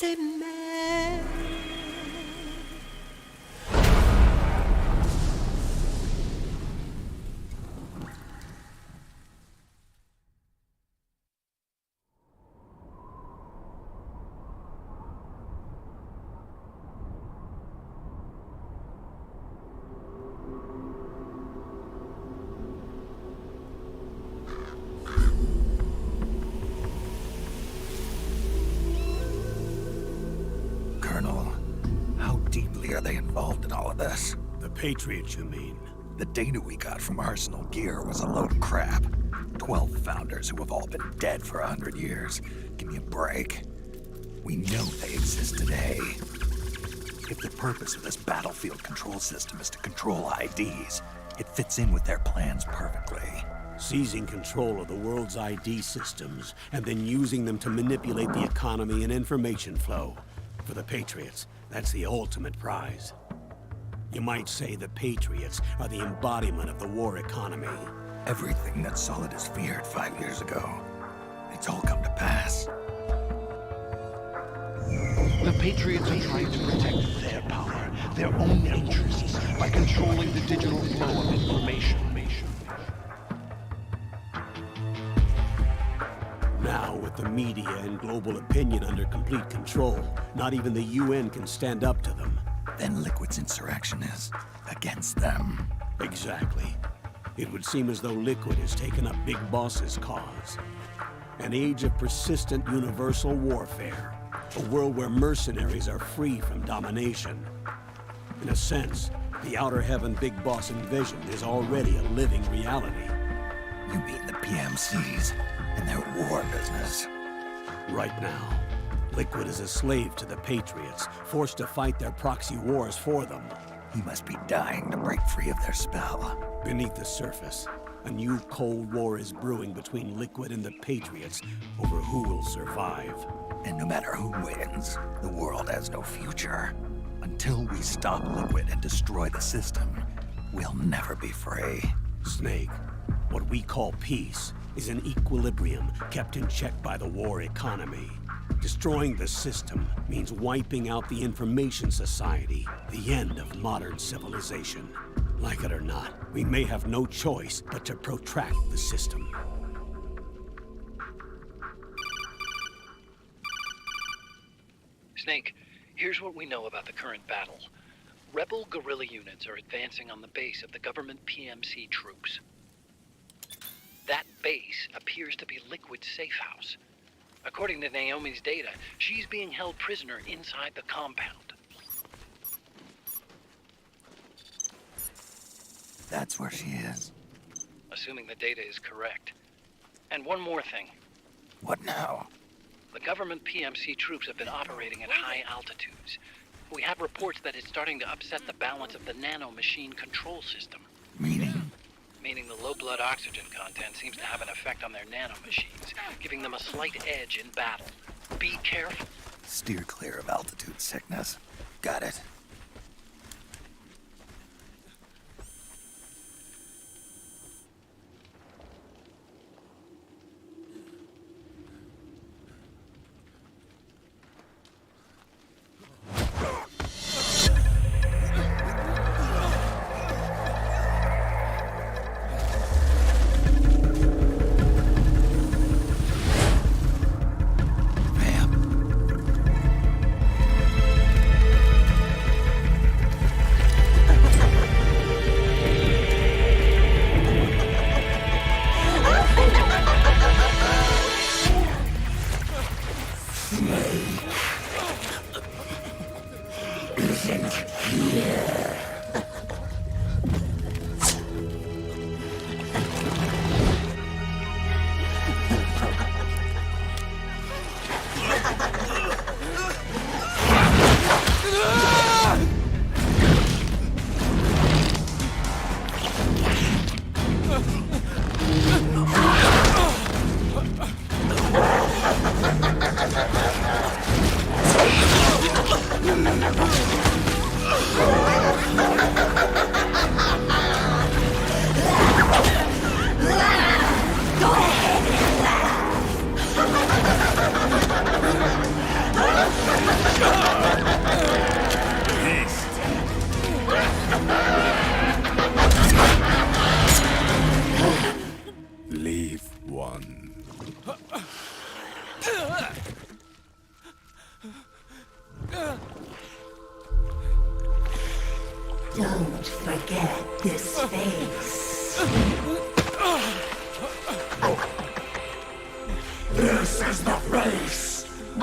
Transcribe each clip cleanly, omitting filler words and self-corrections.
c'est mère. How deeply are they involved in all of this? The Patriots, you mean? The data we got from Arsenal Gear was a load of crap. 12 founders who have all been dead for 100 years. Give me a break. We know they exist today. If the purpose of this battlefield control system is to control IDs, it fits in with their plans perfectly. Seizing control of the world's ID systems, and then using them to manipulate the economy and information flow. For the Patriots, that's the ultimate prize. You might say the Patriots are the embodiment of the war economy. Everything that Solidus feared 5 years ago, it's all come to pass. The Patriots are trying to protect their power, their own interests, by controlling the digital flow of information. Now, with the media and global opinion under complete control, not even the UN can stand up to them. Then Liquid's insurrection is against them. Exactly. It would seem as though Liquid has taken up Big Boss's cause. An age of persistent universal warfare. A world where mercenaries are free from domination. In a sense, the Outer Heaven Big Boss envisioned is already a living reality. You mean the PMCs and their war business? Right now, Liquid is a slave to the Patriots, forced to fight their proxy wars for them. He must be dying to break free of their spell. Beneath the surface, a new Cold War is brewing between Liquid and the Patriots over who will survive. And no matter who wins, the world has no future. Until we stop Liquid and destroy the system, we'll never be free. Snake, what we call peace is an equilibrium kept in check by the war economy. Destroying the system means wiping out the information society, the end of modern civilization. Like it or not, we may have no choice but to protract the system. Snake, here's what we know about the current battle. Rebel guerrilla units are advancing on the base of the government PMC troops. That base appears to be Liquid's safe house. According to Naomi's data, she's being held prisoner inside the compound. That's where she is. Assuming the data is correct. And one more thing. What now? The government PMC troops have been operating at high altitudes. We have reports that it's starting to upset the balance of the nano-machine control system. Meaning? Meaning the low blood oxygen content seems to have an effect on their nanomachines, giving them a slight edge in battle. Be careful. Steer clear of altitude sickness. Got it.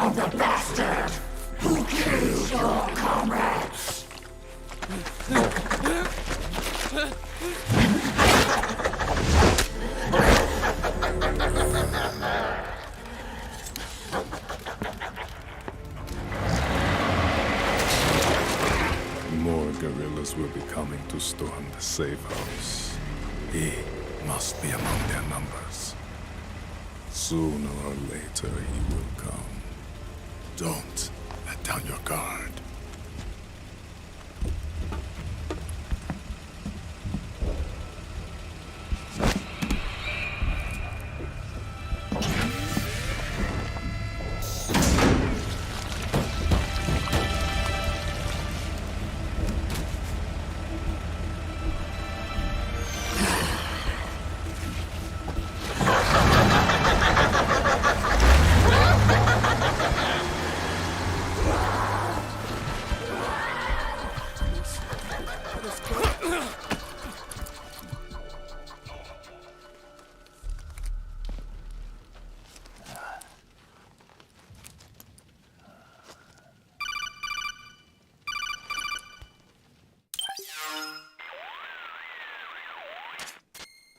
of the bastard who killed your comrades. More guerrillas will be coming to storm the safe house. He must be among their numbers. Sooner or later, he will come. Don't let down your guard.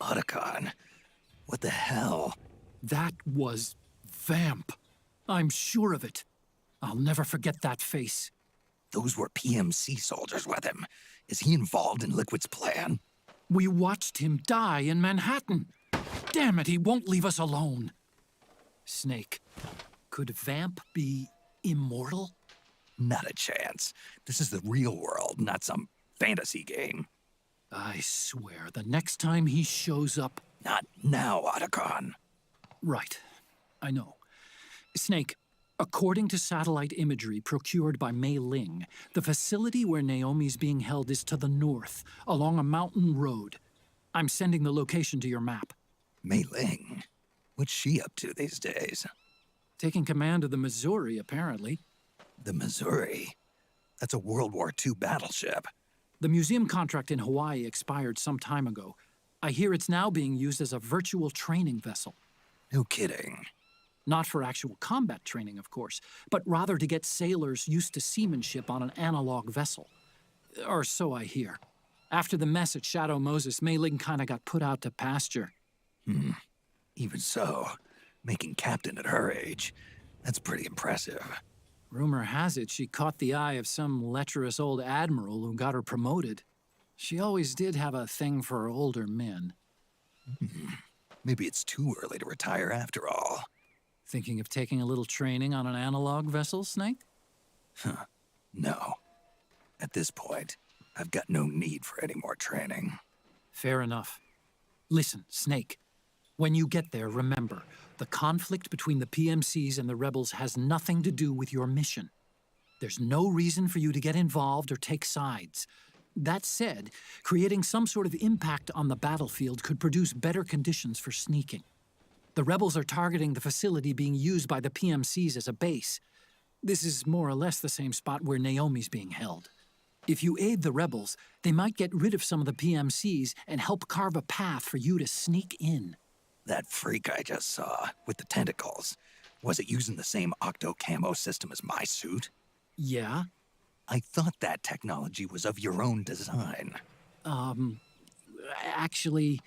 Otacon, what the hell? That was Vamp. I'm sure of it. I'll never forget that face. Those were PMC soldiers with him. Is he involved in Liquid's plan? We watched him die in Manhattan. Damn it, he won't leave us alone. Snake, could Vamp be immortal? Not a chance. This is the real world, not some fantasy game. I swear, the next time he shows up... Not now, Otacon. Right. I know. Snake, according to satellite imagery procured by Mei Ling, the facility where Naomi's being held is to the north, along a mountain road. I'm sending the location to your map. Mei Ling? What's she up to these days? Taking command of the Missouri, apparently. The Missouri? That's a World War II battleship. The museum contract in Hawaii expired some time ago. I hear it's now being used as a virtual training vessel. No kidding. Not for actual combat training, of course, but rather to get sailors used to seamanship on an analog vessel. Or so I hear. After the mess at Shadow Moses, Mei Ling kinda got put out to pasture. Even so, making captain at her age, that's pretty impressive. Rumor has it she caught the eye of some lecherous old admiral who got her promoted. She always did have a thing for older men. Maybe it's too early to retire after all. Thinking of taking a little training on an analog vessel, Snake? No. At this point, I've got no need for any more training. Fair enough. Listen, Snake. When you get there, remember, the conflict between the PMCs and the rebels has nothing to do with your mission. There's no reason for you to get involved or take sides. That said, creating some sort of impact on the battlefield could produce better conditions for sneaking. The rebels are targeting the facility being used by the PMCs as a base. This is more or less the same spot where Naomi's being held. If you aid the rebels, they might get rid of some of the PMCs and help carve a path for you to sneak in. That freak I just saw, with the tentacles, was it using the same octo-camo system as my suit? Yeah? I thought that technology was of your own design. Actually,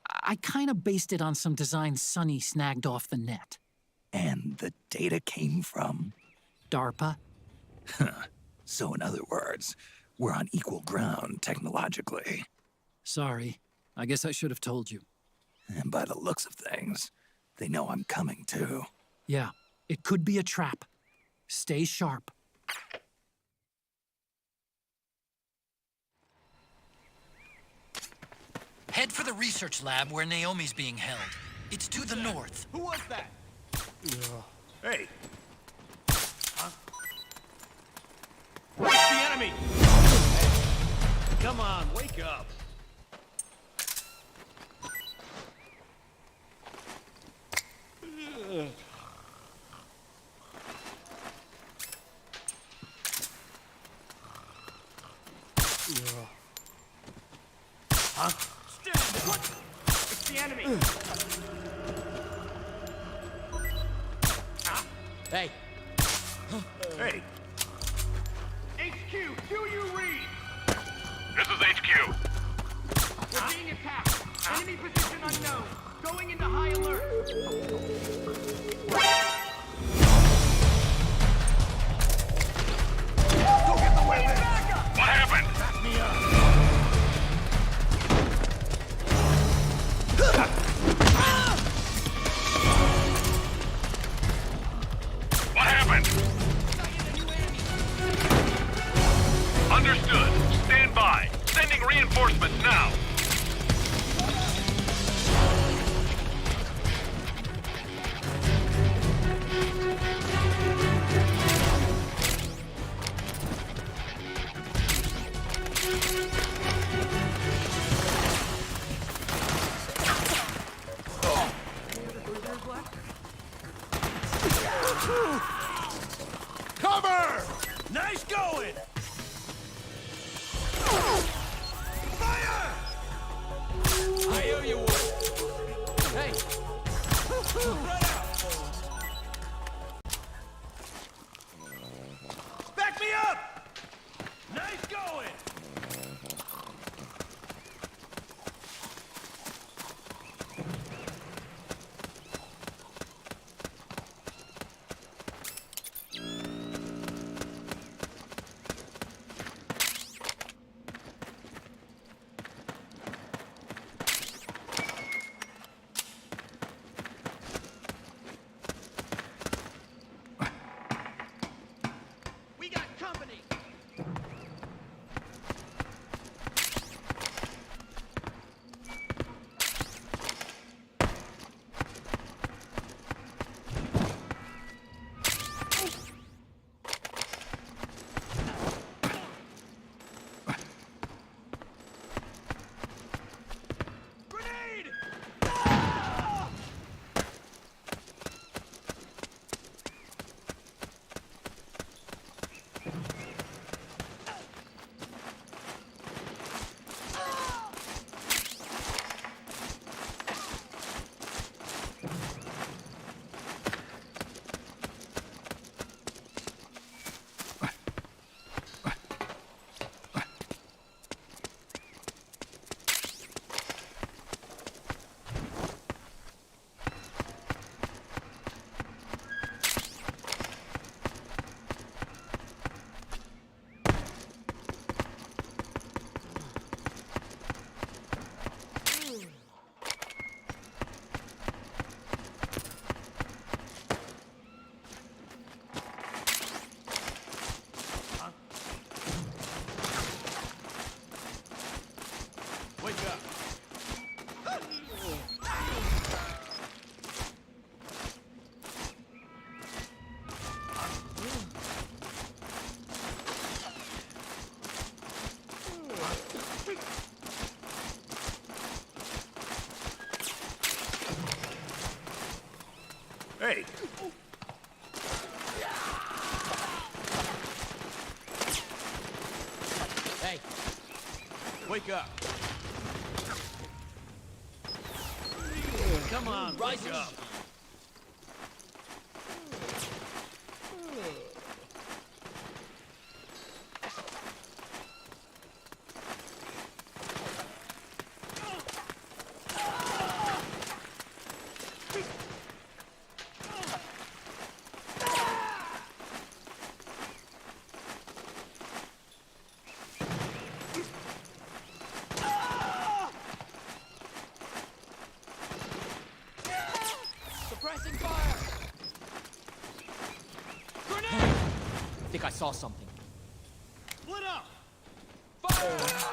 I kind of based it on some designs Sonny snagged off the net. And the data came from? DARPA? So in other words, we're on equal ground technologically. Sorry. I guess I should have told you. And by the looks of things, they know I'm coming too. Yeah, it could be a trap. Stay sharp. Head for the research lab where Naomi's being held. It's to the north. Who was that? Hey! Huh? It's the enemy! Hey, come on, wake up! Huh? Stand down! What? It's the enemy! Hey. Hey, HQ, do you read? This is HQ. We're being attacked. Enemy position unknown. Going into high alert. Go get the weapon. What happened? Back me up. What happened? Understood. Stand by. Sending reinforcements now. cover! Nice going! Fire! I owe you one. Hey! Right out! Back me up! Nice going! We got company. Grenade! Wake up! Hey! Hey. Wake up! Come on, rise up. Suppressing fire! Grenade! I think I saw something. Split up! Fire!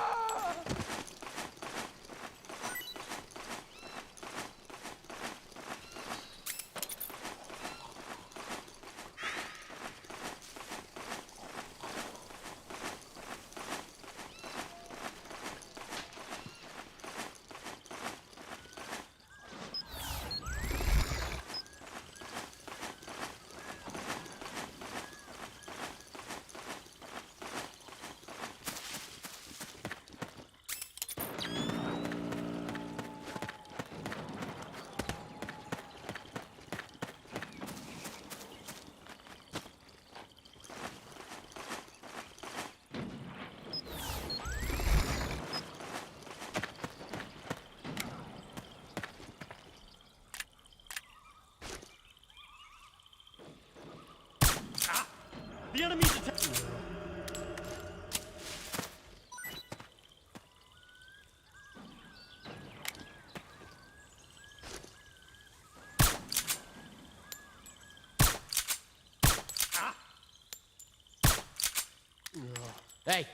enemy detected. Hey.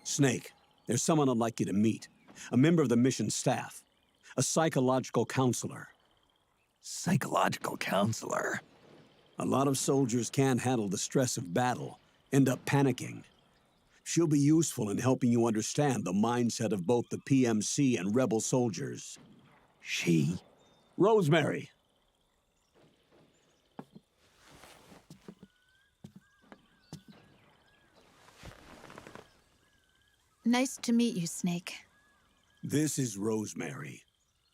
Snake, there's someone I'd like you to meet. A member of the mission staff. A psychological counselor. Psychological counselor? A lot of soldiers can't handle the stress of battle, end up panicking. She'll be useful in helping you understand the mindset of both the PMC and rebel soldiers. She? Rosemary. Nice to meet you, Snake. This is Rosemary.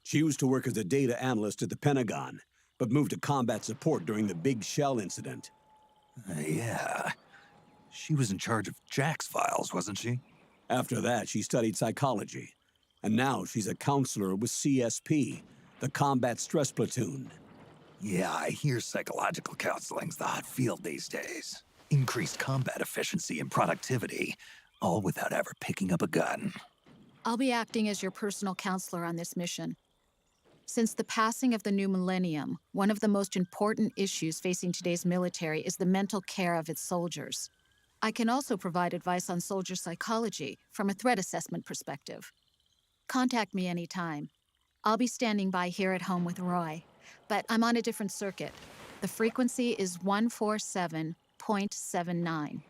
She used to work as a data analyst at the Pentagon, but moved to combat support during the Big Shell incident. Yeah. She was in charge of Jack's files, wasn't she? After that, she studied psychology. And now she's a counselor with CSP, the Combat Stress Platoon. Yeah, I hear psychological counseling's the hot field these days. Increased combat efficiency and productivity, all without ever picking up a gun. I'll be acting as your personal counselor on this mission. Since the passing of the new millennium, one of the most important issues facing today's military is the mental care of its soldiers. I can also provide advice on soldier psychology from a threat assessment perspective. Contact me anytime. I'll be standing by here at home with Roy, but I'm on a different circuit. The frequency is 147.79.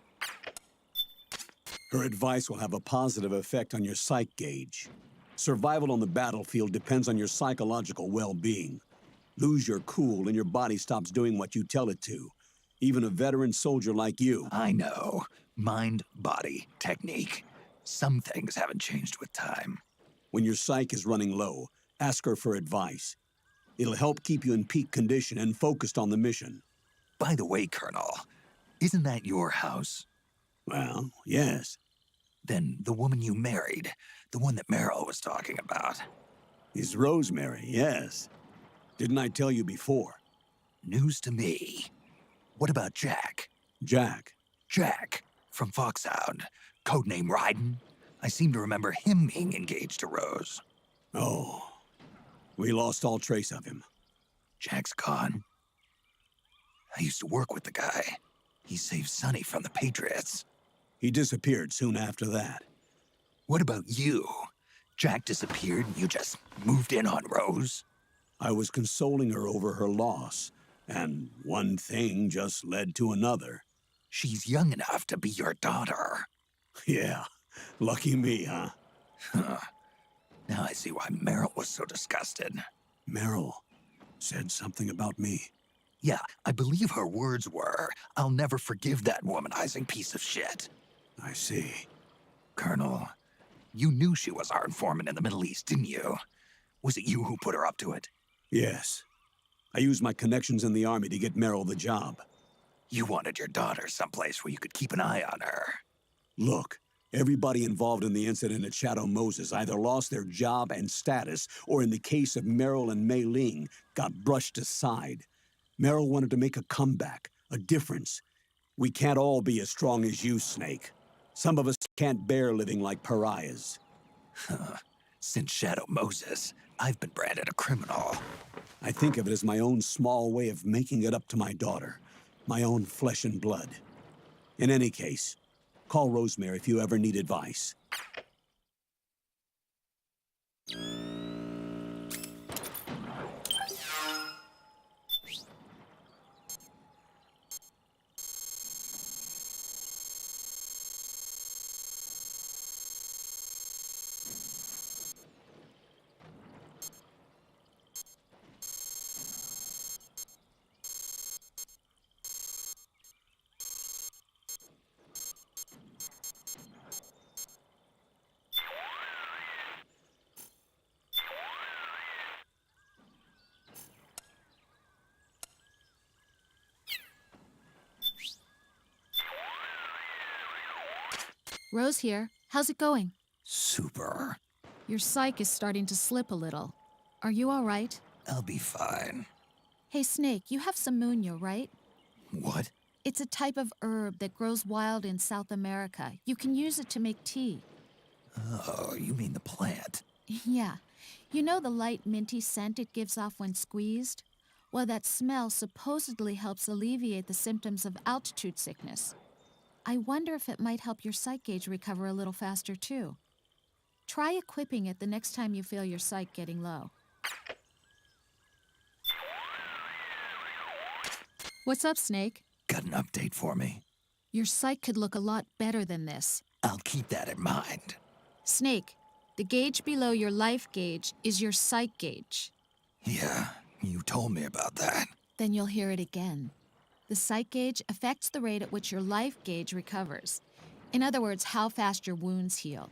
Her advice will have a positive effect on your Psych Gauge. Survival on the battlefield depends on your psychological well-being. Lose your cool and your body stops doing what you tell it to. Even a veteran soldier like you. I know. Mind, body, technique. Some things haven't changed with time. When your psych is running low, ask her for advice. It'll help keep you in peak condition and focused on the mission. By the way, Colonel, isn't that your house? Well, yes. Then the woman you married, the one that Meryl was talking about. Is Rosemary, yes. Didn't I tell you before? News to me. What about Jack? Jack? Jack, from Foxhound. Codename Ryden. I seem to remember him being engaged to Rose. Oh. We lost all trace of him. Jack's gone. I used to work with the guy. He saved Sonny from the Patriots. He disappeared soon after that. What about you? Jack disappeared and you just moved in on Rose? I was consoling her over her loss, and one thing just led to another. She's young enough to be your daughter. Yeah, lucky me, huh? Now I see why Meryl was so disgusted. Meryl said something about me. Yeah, I believe her words were, "I'll never forgive that womanizing piece of shit." I see. Colonel, you knew she was our informant in the Middle East, didn't you? Was it you who put her up to it? Yes. I used my connections in the army to get Meryl the job. You wanted your daughter someplace where you could keep an eye on her. Look, everybody involved in the incident at Shadow Moses either lost their job and status, or in the case of Meryl and Mei Ling, got brushed aside. Meryl wanted to make a comeback, a difference. We can't all be as strong as you, Snake. Some of us can't bear living like pariahs. Since Shadow Moses, I've been branded a criminal. I think of it as my own small way of making it up to my daughter. My own flesh and blood. In any case, call Rosemary if you ever need advice. Rose here. How's it going? Super. Your psych is starting to slip a little. Are you all right? I'll be fine. Hey, Snake, you have some muño, right? What? It's a type of herb that grows wild in South America. You can use it to make tea. Oh, you mean the plant? Yeah. You know the light minty scent it gives off when squeezed? Well, that smell supposedly helps alleviate the symptoms of altitude sickness. I wonder if it might help your psych gauge recover a little faster, too. Try equipping it the next time you feel your psych getting low. What's up, Snake? Got an update for me? Your psych could look a lot better than this. I'll keep that in mind. Snake, the gauge below your life gauge is your psych gauge. Yeah, you told me about that. Then you'll hear it again. The psych gauge affects the rate at which your life gauge recovers. In other words, how fast your wounds heal.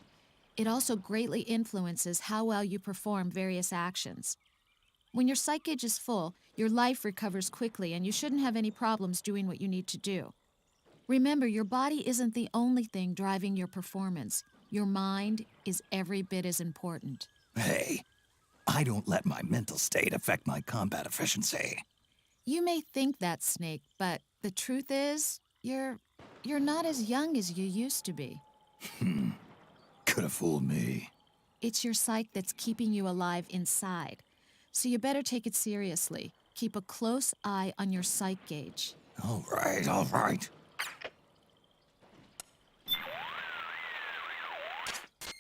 It also greatly influences how well you perform various actions. When your psych gauge is full, your life recovers quickly and you shouldn't have any problems doing what you need to do. Remember, your body isn't the only thing driving your performance. Your mind is every bit as important. Hey, I don't let my mental state affect my combat efficiency. You may think that, Snake, but the truth is, you're not as young as you used to be. Could have fooled me. It's your psyche that's keeping you alive inside. So you better take it seriously. Keep a close eye on your psych gauge. All right, all right.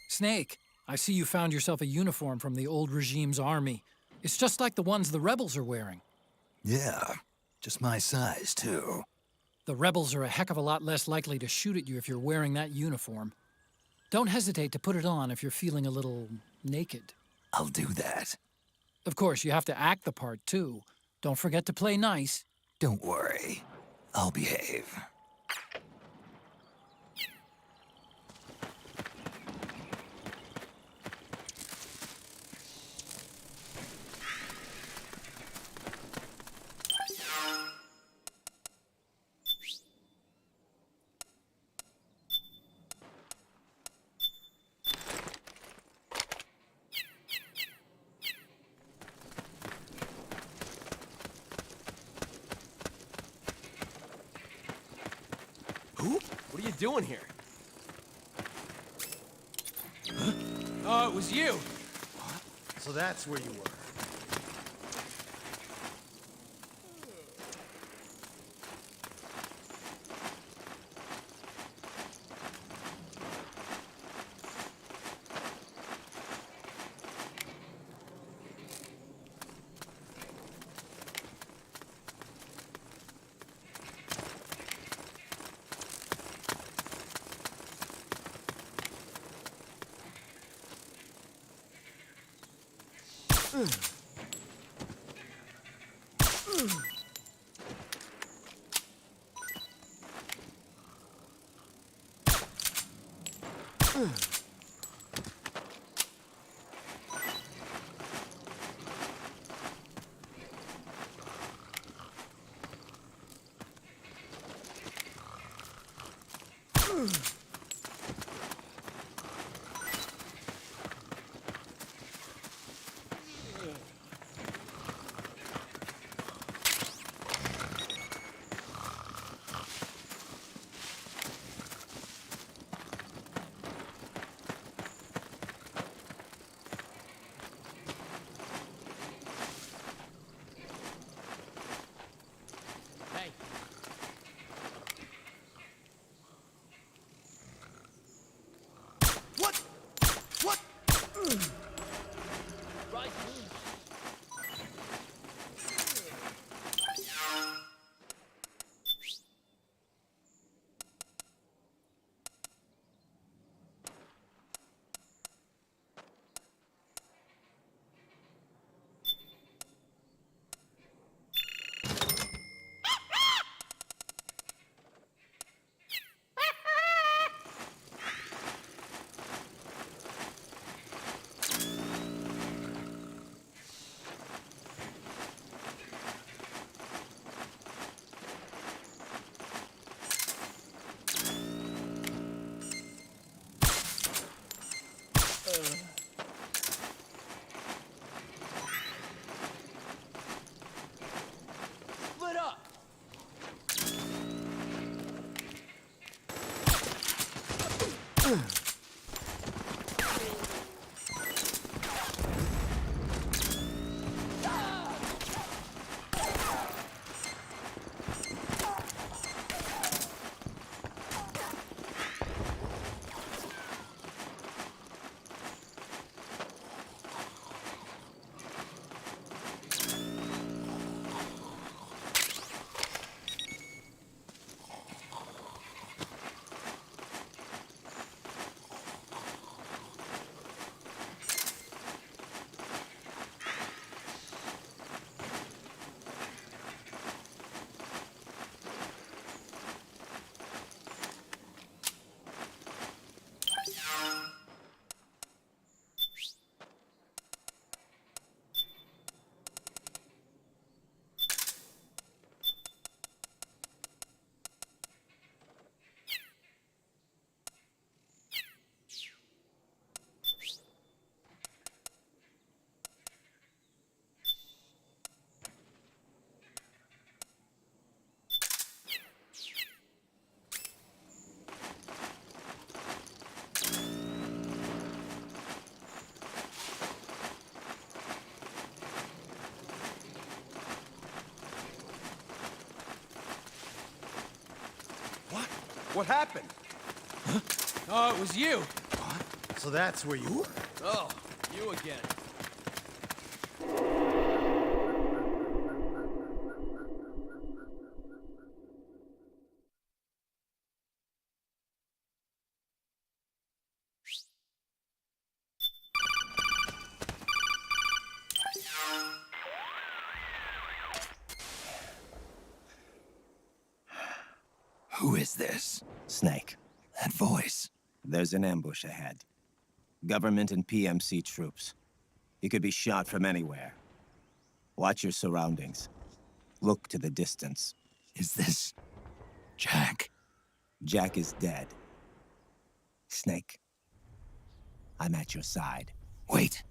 Snake, I see you found yourself a uniform from the old regime's army. It's just like the ones the rebels are wearing. Yeah, just my size, too. The rebels are a heck of a lot less likely to shoot at you if you're wearing that uniform. Don't hesitate to put it on if you're feeling a little naked. I'll do that. Of course, you have to act the part, too. Don't forget to play nice. Don't worry. I'll behave. What are you doing here? Huh? Oh, it was you! So that's where you were. Split up! What happened? Huh? Oh, it was you! What? So that's where you were. Oh, you again. Who is this? Snake. That voice. There's an ambush ahead. Government and PMC troops. You could be shot from anywhere. Watch your surroundings. Look to the distance. Is this... Jack? Jack is dead. Snake. I'm at your side. Wait.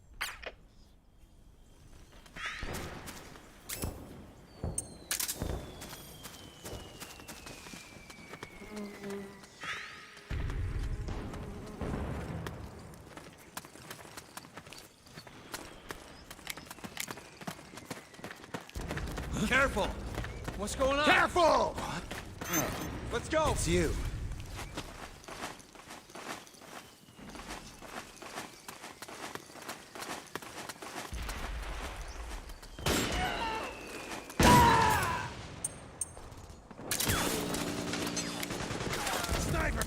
Careful! What's going on? Careful! What? Let's go! It's you. Sniper!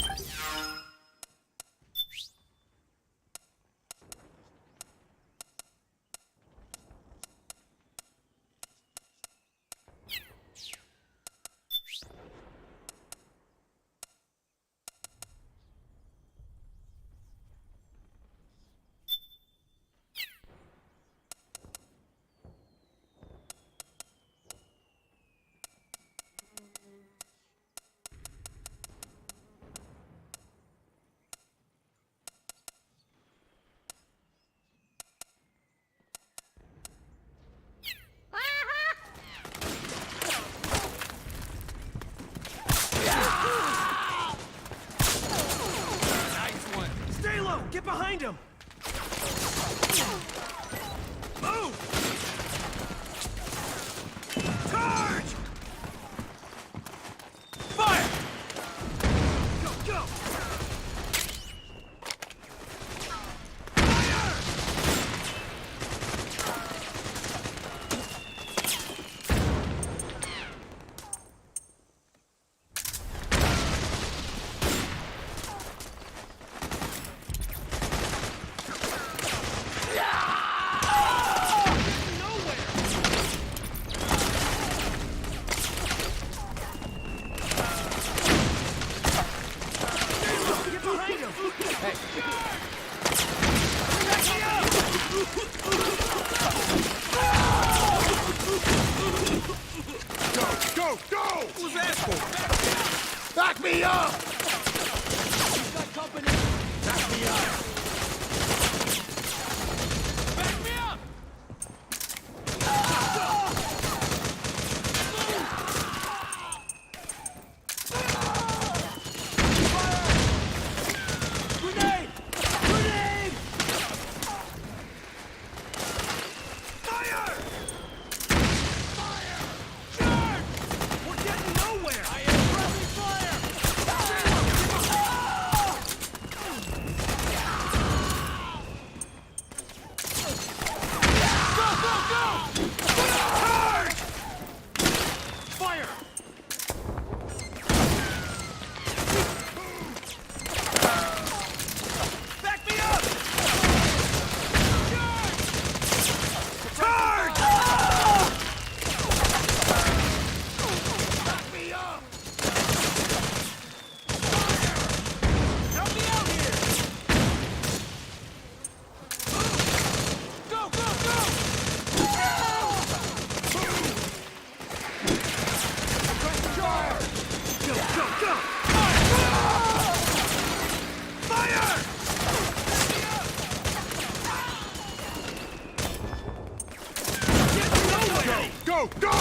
go, go!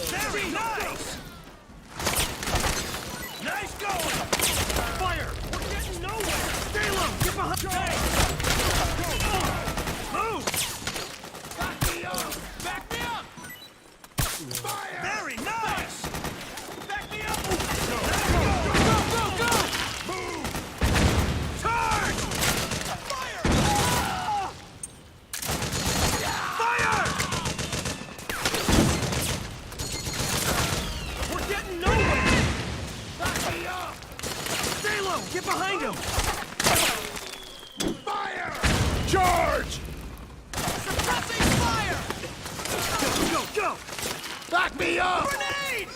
Very nice! Nice going! Fire! We're getting nowhere! Stay low! Get behind! Move! Back me up! Back me up! Fire! Very nice! Back me up! Go! Go! Move! Charge! Fire! Fire! We're getting nowhere! Back me up! Stay low! Get behind him! Fire! Charge! Suppressing fire! Go, go, go! Back me up! Grenade!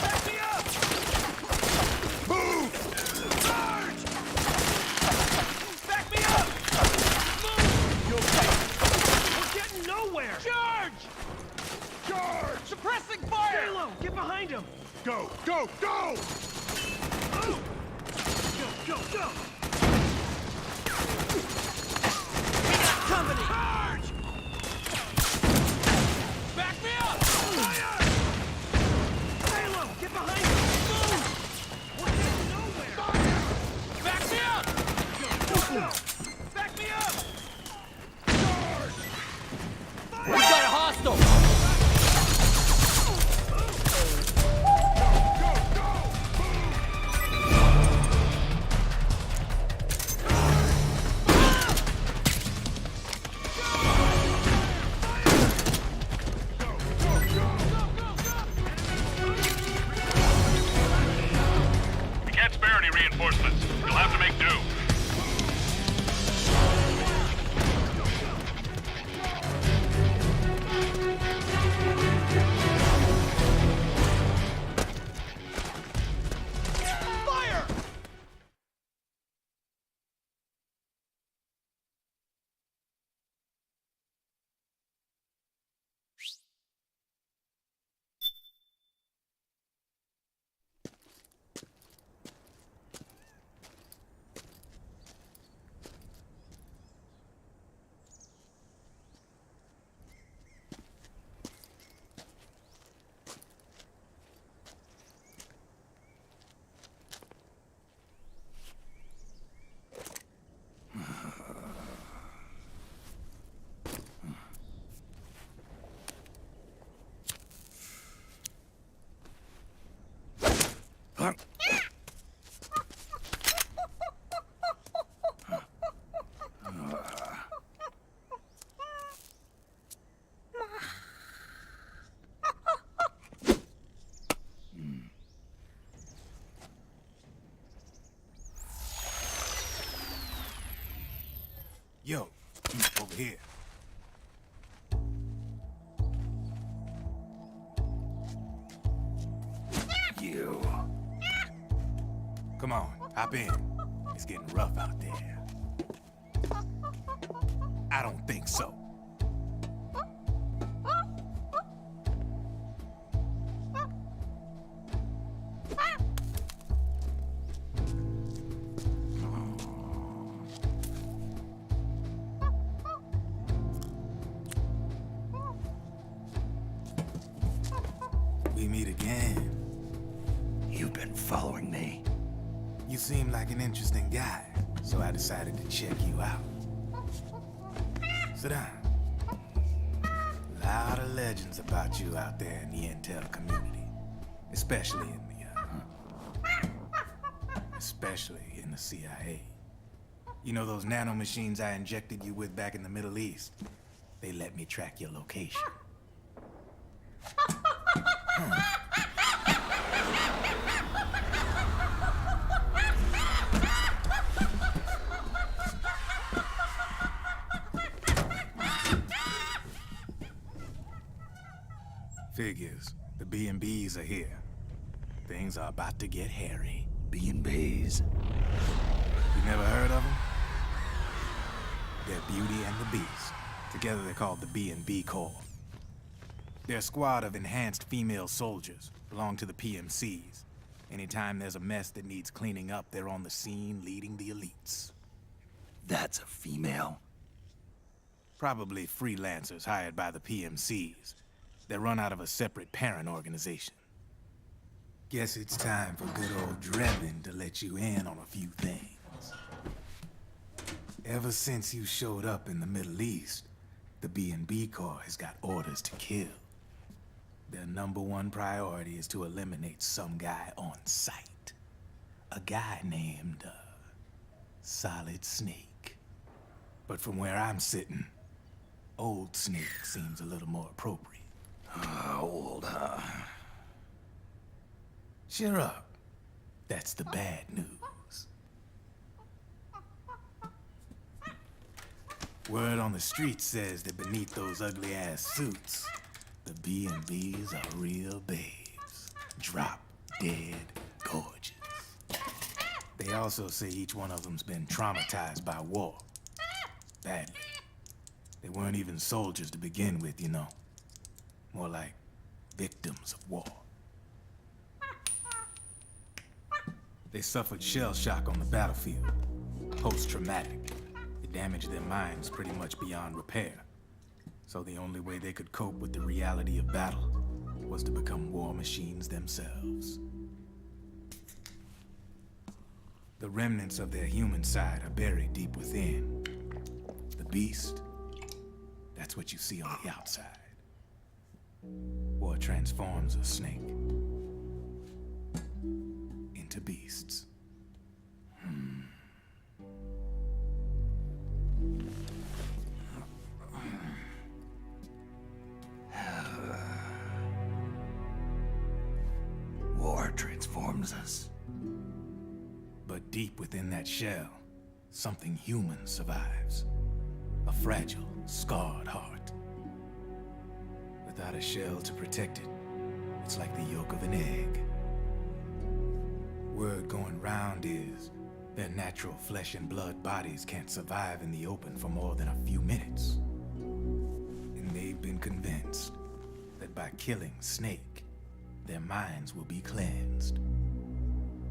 Back me up! Move! Charge! Back me up! Move! You okay? We're getting nowhere! Charge! Charge! Suppressing fire! Stay low! Get behind him! Go, go, go! Move! Go, go, go! We got company! Charge! Back me up! Fire! Stay low! Get behind him! Move! We're getting nowhere! Fire! Back me up! Go, go, go! Back me up! Charge! Fire! We've got a hostile! We can't spare any reinforcements. You'll have to make do. Fire! Yo, over here. You. Come on, hop in. It's getting rough out there. I don't think so. We meet again. You've been following me. You seem like an interesting guy, so I decided to check you out. Sit down. A lot of legends about you out there in the intel community, especially in the CIA. You know those nanomachines I injected you with back in the Middle East? They let me track your location. Figures. The B&Bs are here. Things are about to get hairy. B&Bs. You never heard of them? They're Beauty and the Beast. Together they're called the B&B Corps. They're a squad of enhanced female soldiers, belong to the PMCs. Anytime there's a mess that needs cleaning up, they're on the scene leading the elites. That's a female? Probably freelancers hired by the PMCs. They're run out of a separate parent organization. Guess it's time for good old Drebin to let you in on a few things. Ever since you showed up in the Middle East, the B&B Corps has got orders to kill. Their #1 priority is to eliminate some guy on sight. A guy named, Solid Snake. But from where I'm sitting, Old Snake seems a little more appropriate. Old, huh? Cheer up. That's the bad news. Word on the street says that beneath those ugly-ass suits, the B&Bs are real babes. Drop dead gorgeous. They also say each one of them's been traumatized by war. Badly. They weren't even soldiers to begin with, you know. More like victims of war. They suffered shell shock on the battlefield. Post-traumatic. It damaged their minds pretty much beyond repair. So the only way they could cope with the reality of battle was to become war machines themselves. The remnants of their human side are buried deep within. The beast, that's what you see on the outside. War transforms a snake into beasts. War transforms us. But deep within that shell, something human survives. A fragile, scarred heart. Without a shell to protect it, it's like the yolk of an egg. Word going round is their natural flesh and blood bodies can't survive in the open for more than a few minutes. And they've been convinced that by killing Snake, their minds will be cleansed.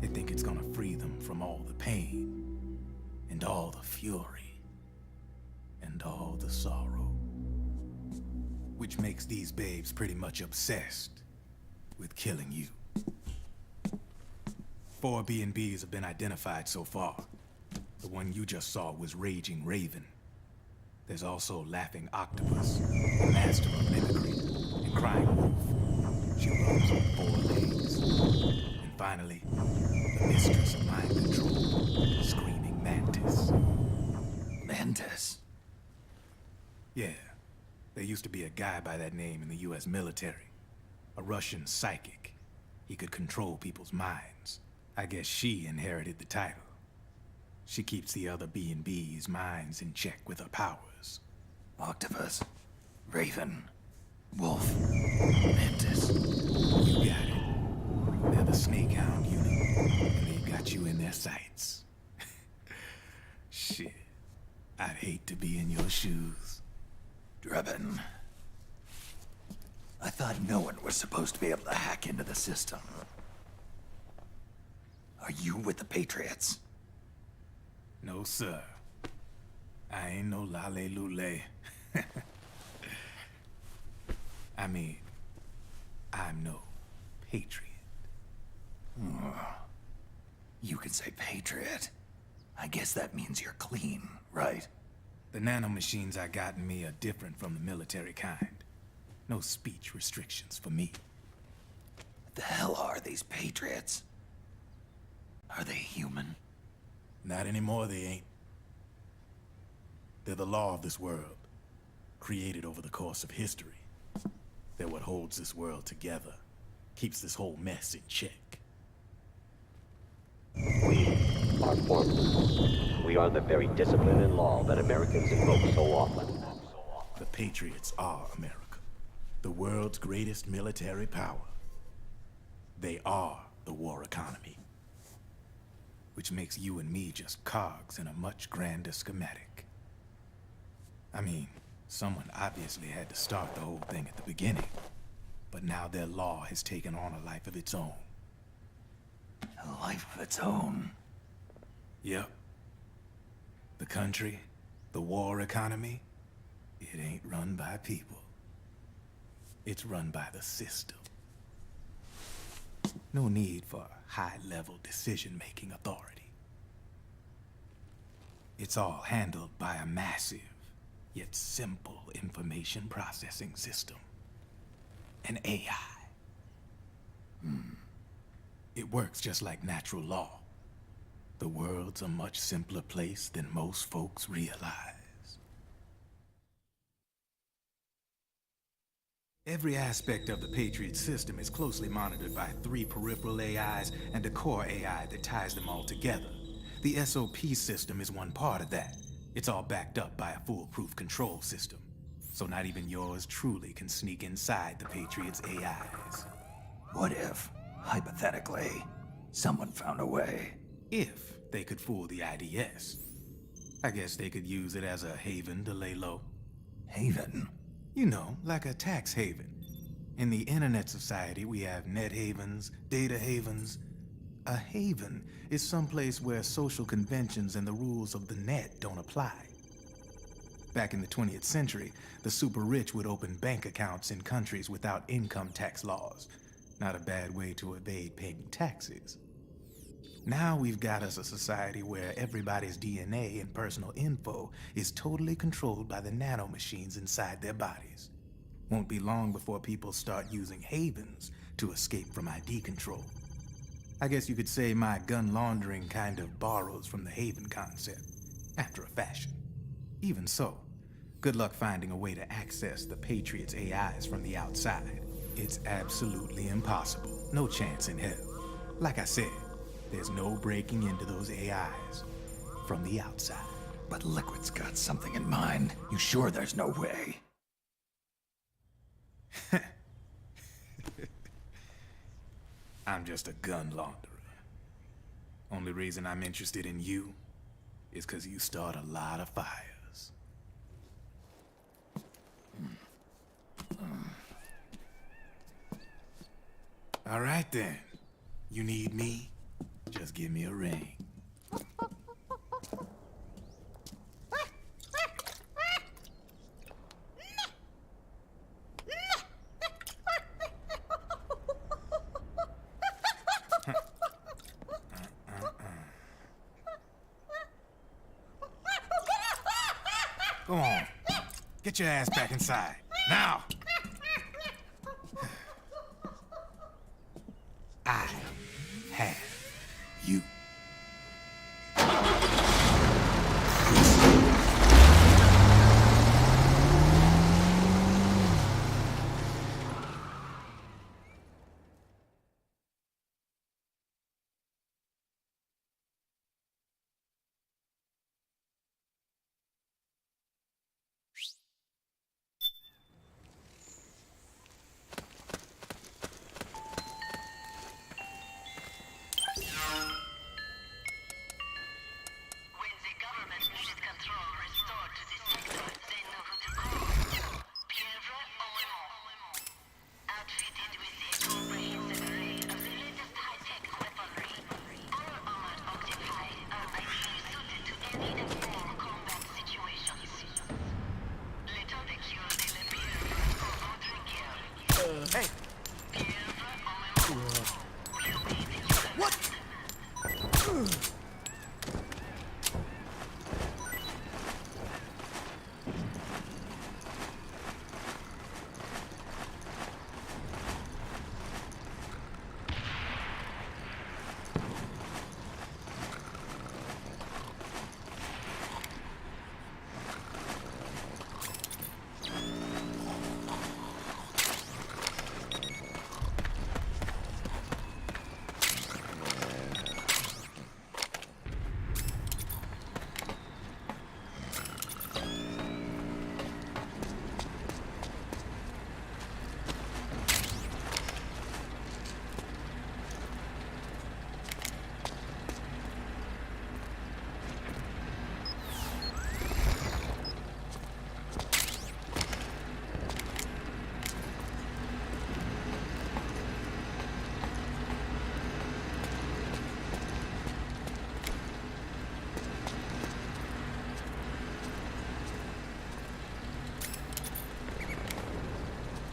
They think it's gonna free them from all the pain, and all the fury, and all the sorrow. Which makes these babes pretty much obsessed with killing you. 4 B&Bs have been identified so far. The one you just saw was Raging Raven. There's also Laughing Octopus, the master of mimicry, and Crying Wolf. She runs on 4 legs. And finally, the mistress of mind control, Screaming Mantis. Mantis? Yeah. There used to be a guy by that name in the US military. A Russian psychic. He could control people's minds. I guess she inherited the title. She keeps the other B&B's minds in check with her powers. Octopus, Raven, Wolf, Mantis. You got it. They're the Snake Hound unit, and they've got you in their sights. Shit. I'd hate to be in your shoes. Drebin. I thought no one was supposed to be able to hack into the system. Are you with the Patriots? No, sir. I ain't no lale-lule. I mean, I'm no patriot. You can say patriot. I guess that means you're clean, right? The nanomachines I got in me are different from the military kind. No speech restrictions for me. What the hell are these Patriots? Are they human? Not anymore, they ain't. They're the law of this world, created over the course of history. They're what holds this world together, keeps this whole mess in check. We are formless. We are the very discipline and law that Americans invoke so often. The Patriots are America, the world's greatest military power. They are the war economy. Which makes you and me just cogs in a much grander schematic. I mean, someone obviously had to start the whole thing at the beginning. But now their law has taken on a life of its own. A life of its own? Yep. The country, the war economy, It ain't run by people. It's run by the system. No need for high-level decision-making authority. It's all handled by a massive, yet simple information processing system. An AI. It works just like natural law. The world's a much simpler place than most folks realize. Every aspect of the Patriots system is closely monitored by 3 peripheral AIs and a core AI that ties them all together. The SOP system is one part of that. It's all backed up by a foolproof control system. So not even yours truly can sneak inside the Patriots AIs. What if, hypothetically, someone found a way? If they could fool the IDS. I guess they could use it as a haven to lay low. Haven? You know, like a tax haven. In the internet society, we have net havens, data havens. A haven is someplace where social conventions and the rules of the net don't apply. Back in the 20th century, the super rich would open bank accounts in countries without income tax laws. Not a bad way to evade paying taxes. Now we've got us a society where everybody's DNA and personal info is totally controlled by the nanomachines inside their bodies. Won't be long before people start using havens to escape from ID control. I guess you could say my gun laundering kind of borrows from the haven concept, after a fashion. Even so, good luck finding a way to access the Patriots' AIs from the outside. It's absolutely impossible. No chance in hell. Like I said, there's no breaking into those AIs from the outside. But Liquid's got something in mind. You sure there's no way? I'm just a gun launderer. Only reason I'm interested in you is because you start a lot of fires. All right then. You need me? Just give me a ring. Go on. Get your ass back inside. Now! I have you.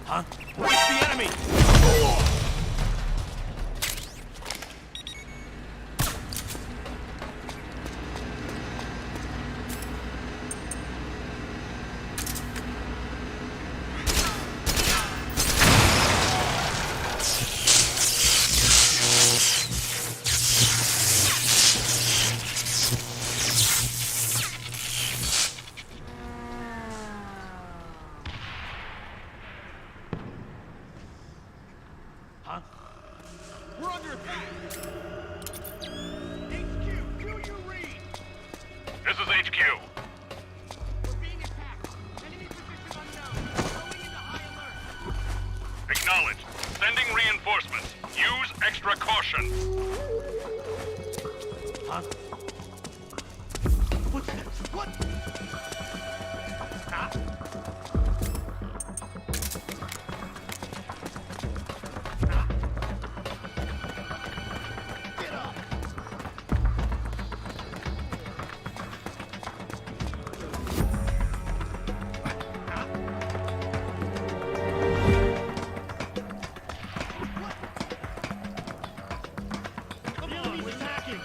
Huh? It's the enemy! Huh? We're under attack! HQ, do you read? This is HQ. We're being attacked. Enemy position unknown. Going into high alert. Acknowledged. Sending reinforcements. Use extra caution. Huh? Footsteps! What? Ah! Get up! Come on, we're attacking!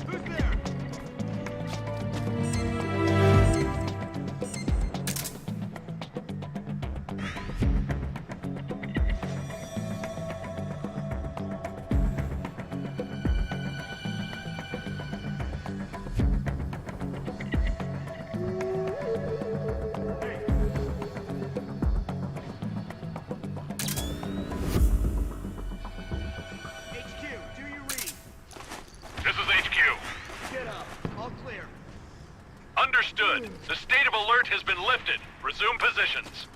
Who's there? HQ, do you read? This is HQ. Get up. All clear. Understood. The state of alert has been lifted. Resume positions.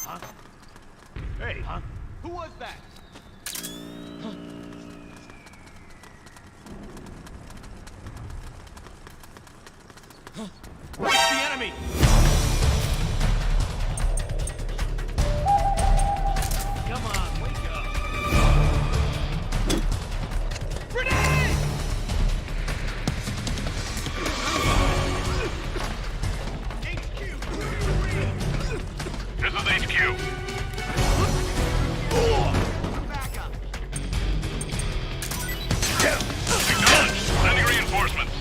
Huh? Hey, huh? Who was that? It's the enemy! Come on, wake up! Grenade! This is HQ. Backup. Acknowledged. Sending reinforcements.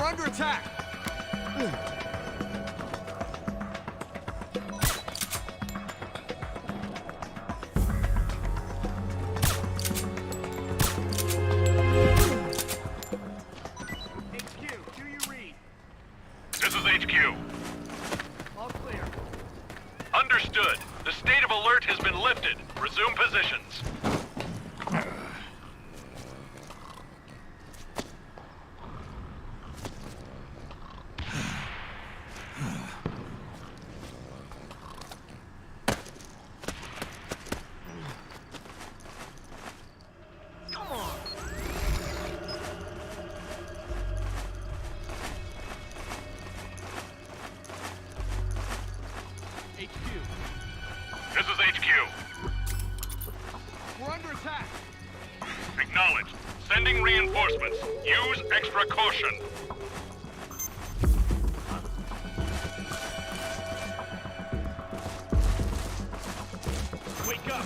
under attack! This is HQ. All clear. Understood. The state of alert has been lifted. Resume positions. This is HQ. We're under attack! Acknowledged. Sending reinforcements. Use extra caution. Wake up!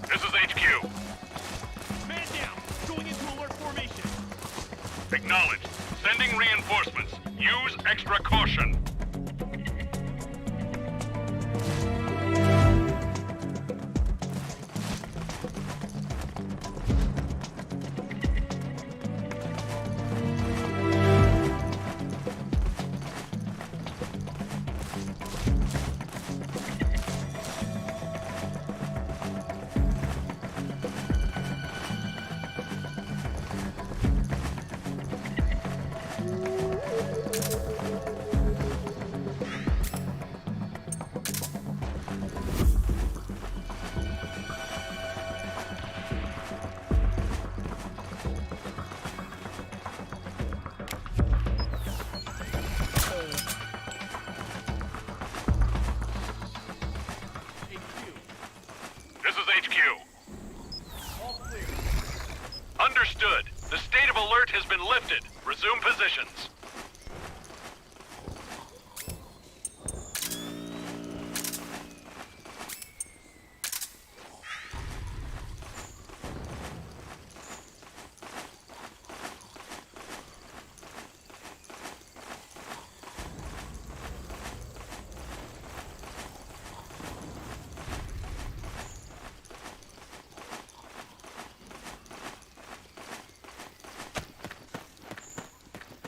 This is HQ. Man down! Going into alert formation! Acknowledged. Sending reinforcements. Use extra caution. This is HQ. All clear. Understood. The state of alert has been lifted. Resume positions.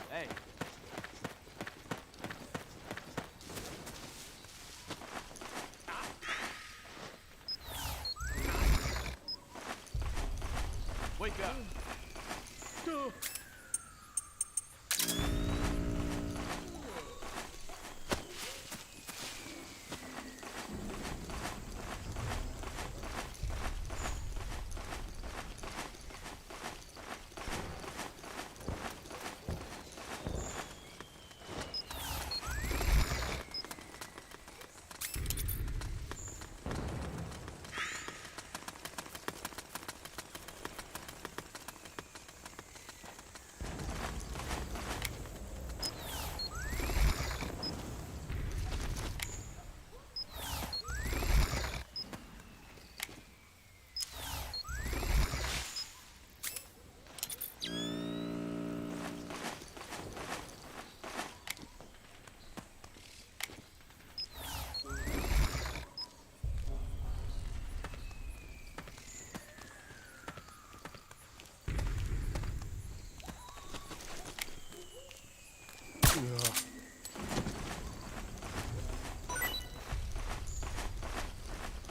Hey. Wake up.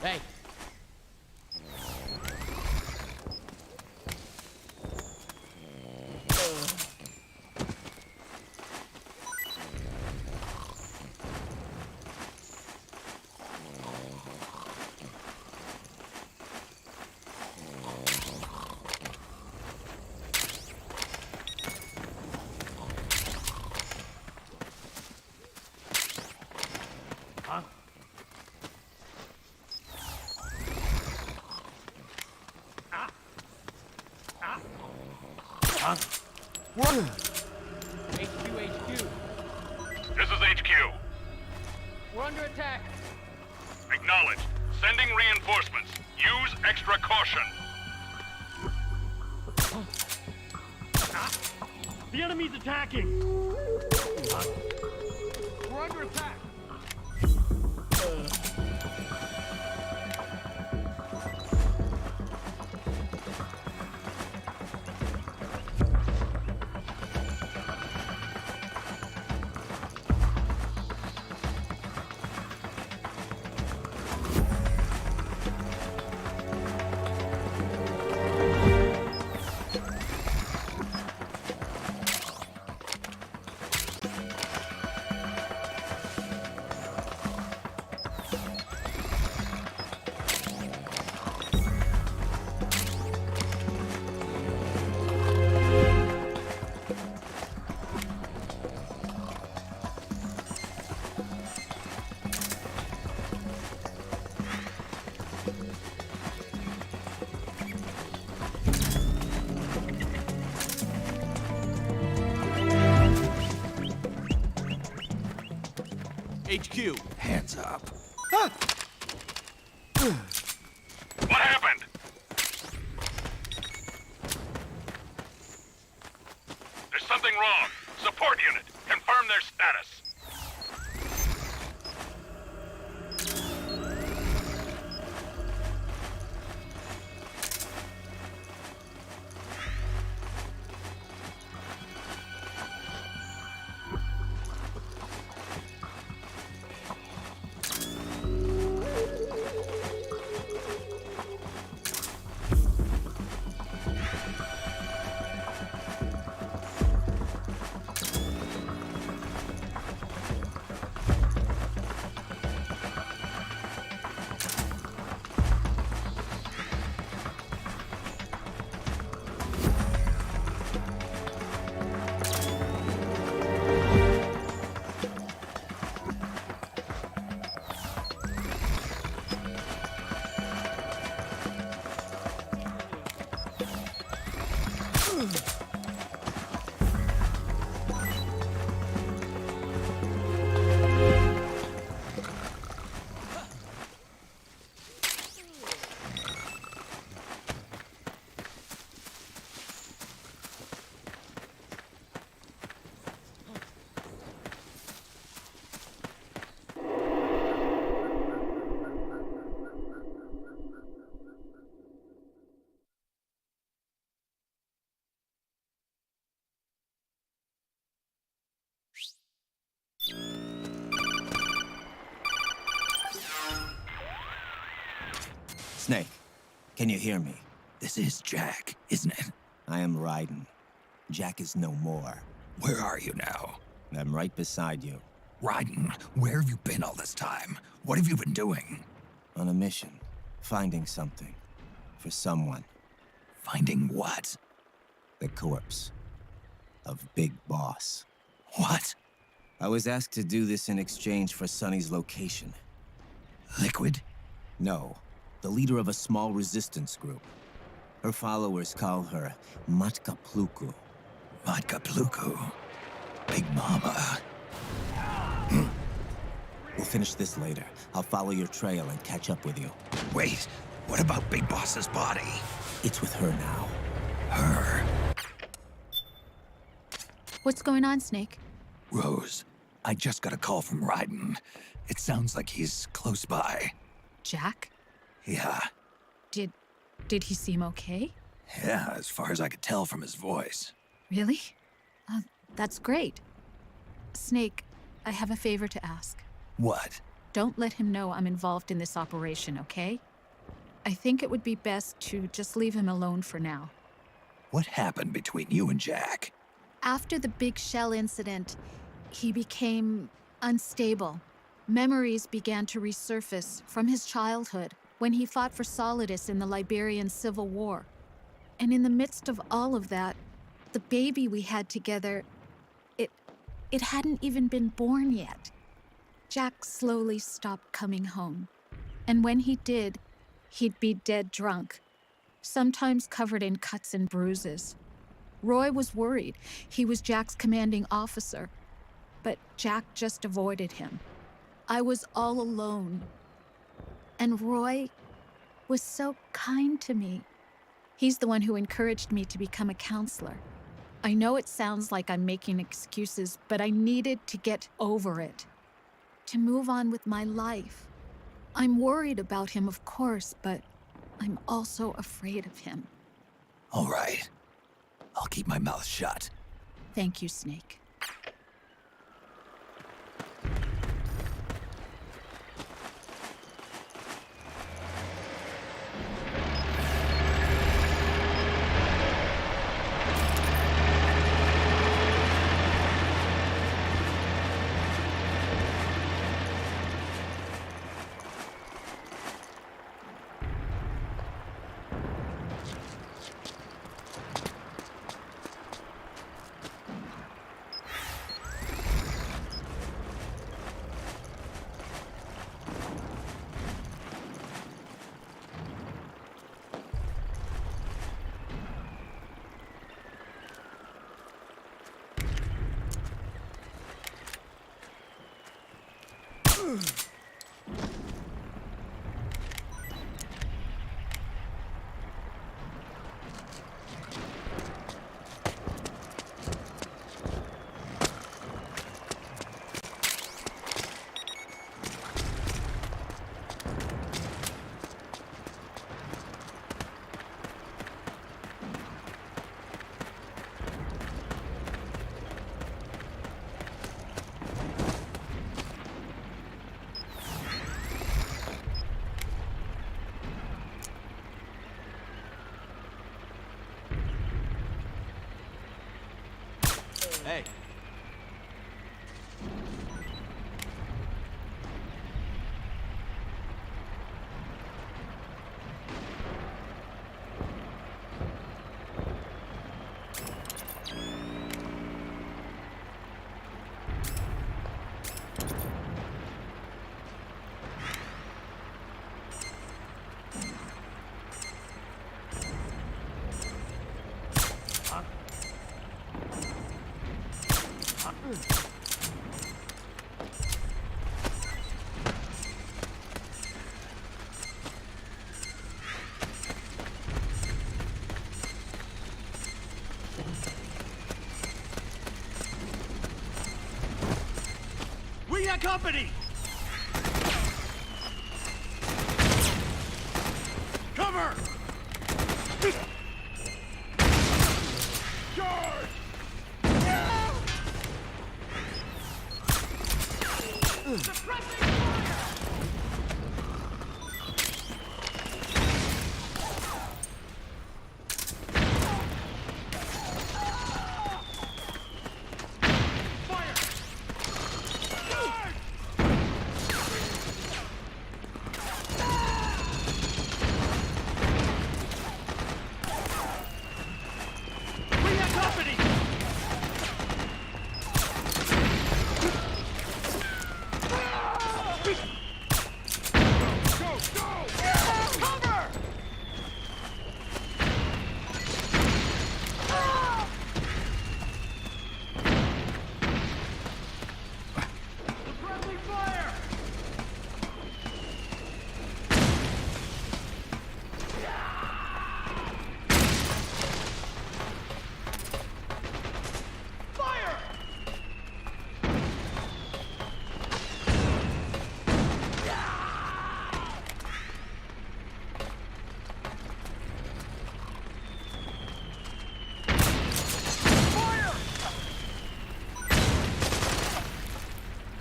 Hey. Run! HQ. This is HQ. We're under attack. Acknowledged. Sending reinforcements. Use extra caution. The enemy's attacking! We're under attack. HQ. Hands up. What happened? There's something wrong. Support unit. Confirm their status. Snake, can you hear me? This is Jack, isn't it? I am Raiden. Jack is no more. Where are you now? I'm right beside you. Raiden, where have you been all this time? What have you been doing? On a mission. Finding something. For someone. Finding what? The corpse. Of Big Boss. What? I was asked to do this in exchange for Sonny's location. Liquid? No. The leader of a small resistance group. Her followers call her Matka Pluku. Matka Pluku? Big Mama. We'll finish this later. I'll follow your trail and catch up with you. Wait, what about Big Boss's body? It's with her now. Her? What's going on, Snake? Rose, I just got a call from Raiden. It sounds like he's close by. Jack? Yeah. Did he seem okay? Yeah, as far as I could tell from his voice. Really? That's great. Snake, I have a favor to ask. What? Don't let him know I'm involved in this operation, okay? I think it would be best to just leave him alone for now. What happened between you and Jack? After the Big Shell incident, he became unstable. Memories began to resurface from his childhood when he fought for Solidus in the Liberian Civil War. And in the midst of all of that, the baby we had together, it hadn't even been born yet. Jack slowly stopped coming home. And when he did, he'd be dead drunk, sometimes covered in cuts and bruises. Roy was worried. He was Jack's commanding officer. But Jack just avoided him. I was all alone. And Roy was so kind to me. He's the one who encouraged me to become a counselor. I know it sounds like I'm making excuses, but I needed to get over it. To move on with my life. I'm worried about him, of course, but I'm also afraid of him. All right. I'll keep my mouth shut. Thank you, Snake. Hey. We got company! Cover! Charge! Suppressing fire!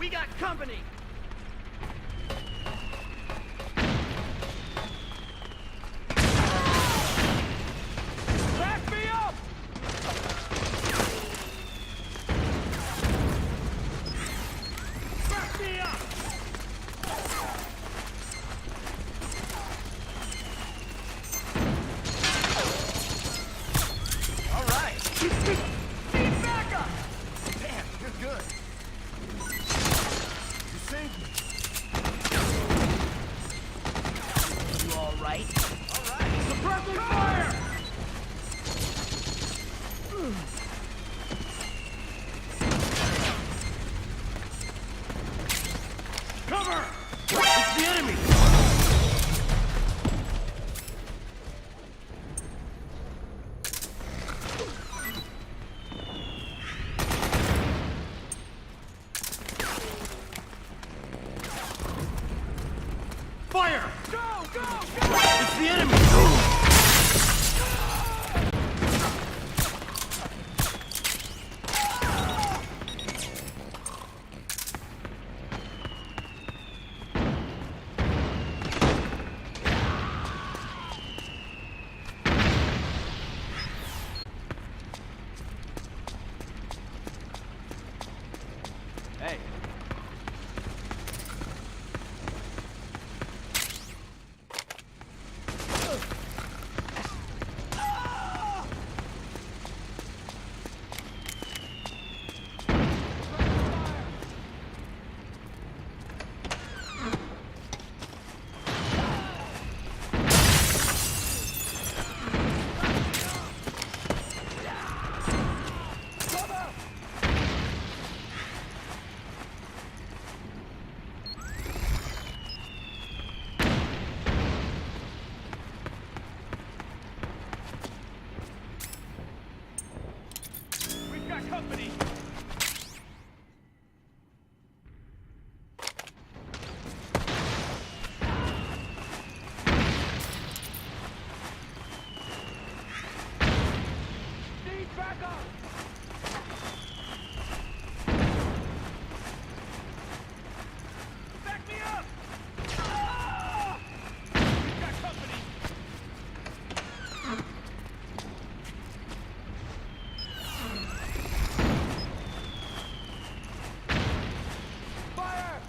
We got company! Back me up! Back me up! All right! Need backup! Damn, you're good. You saved me. You all right? All right. Suppressing fire! Go! Go! Go! It's the enemy! Hey. We've got company. Need backup. Back me up. Ah! We've got company. Fire!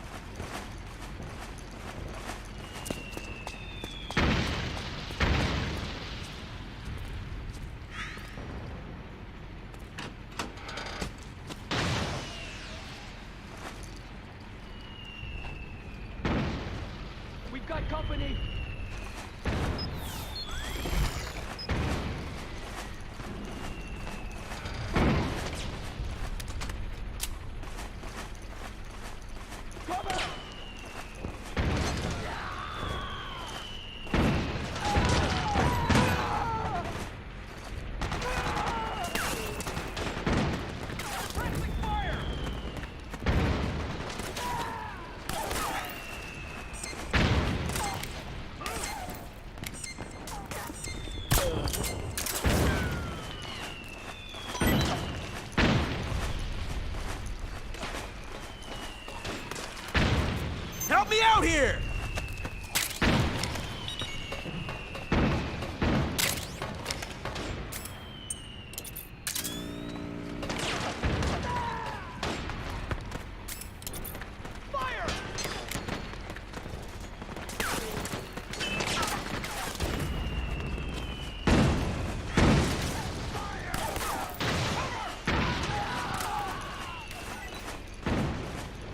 We've got company. Cover! Friendly fire! Help me out here! Fire!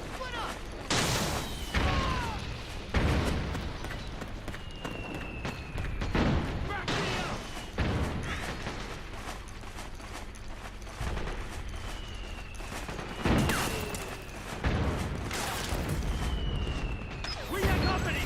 Split up! Back me up! We got company!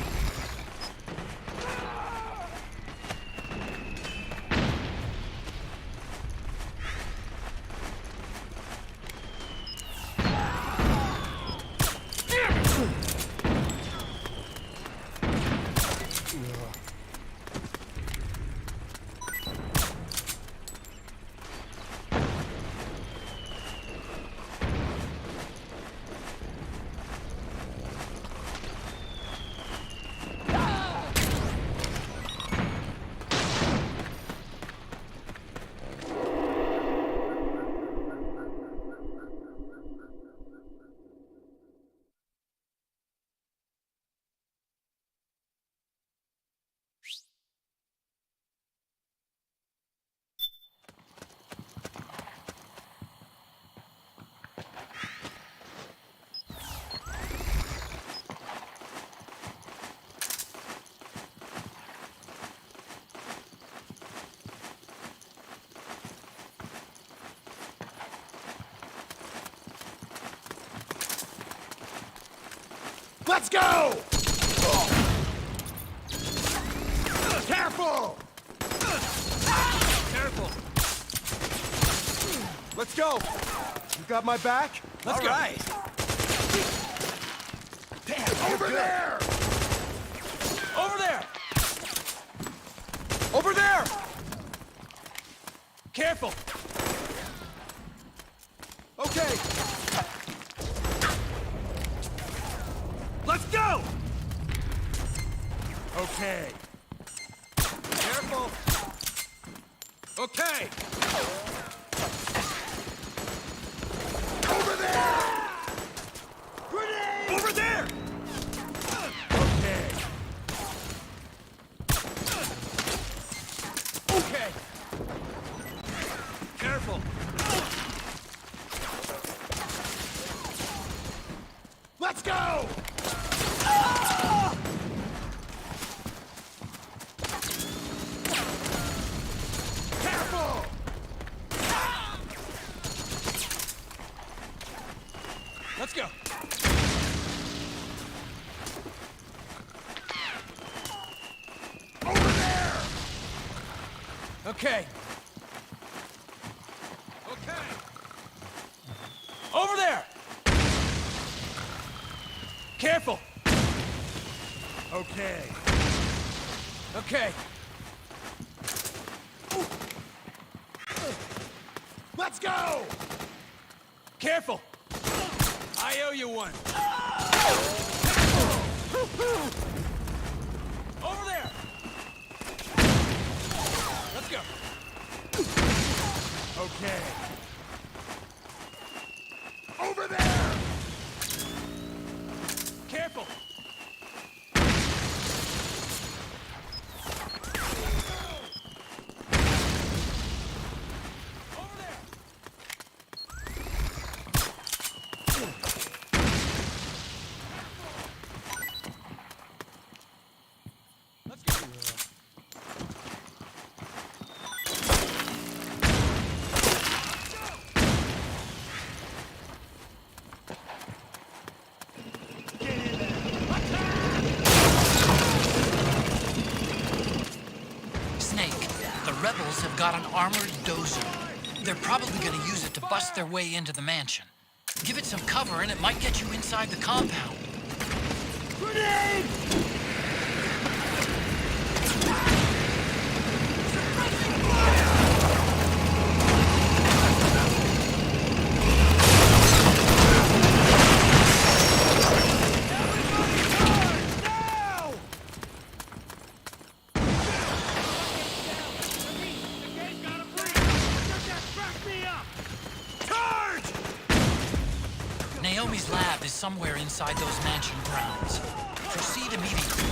Let's go! Careful! Careful! Let's go! You got my back? Let's go. Right. Damn, over there! Over Careful! Okay! Let's go! Okay. Careful! Okay! Over there! Grenade! Over there! Okay. Okay. Careful. Let's go! Ah! Careful! Ah! Let's go. Over there! Okay. Okay. Over there! Careful! Okay. Okay. Let's go! Careful! I owe you one. Over there! Let's go. Okay. Over there! Careful! Over there! Let's go. Snake, the rebels have got an armored dozer. They're probably gonna use it to bust their way into the mansion. Give it some cover and it might get you inside the compound. Grenade! Naomi's lab is somewhere inside those mansion grounds. Proceed immediately.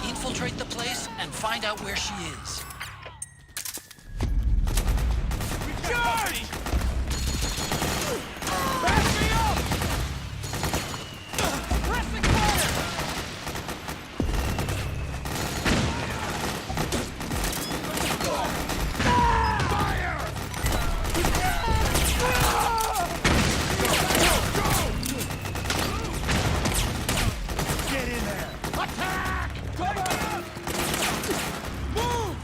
Infiltrate the place and find out where she is. Charge! Back me up! Pressing fire! Fire! Get in there! Attack! Cover! Move!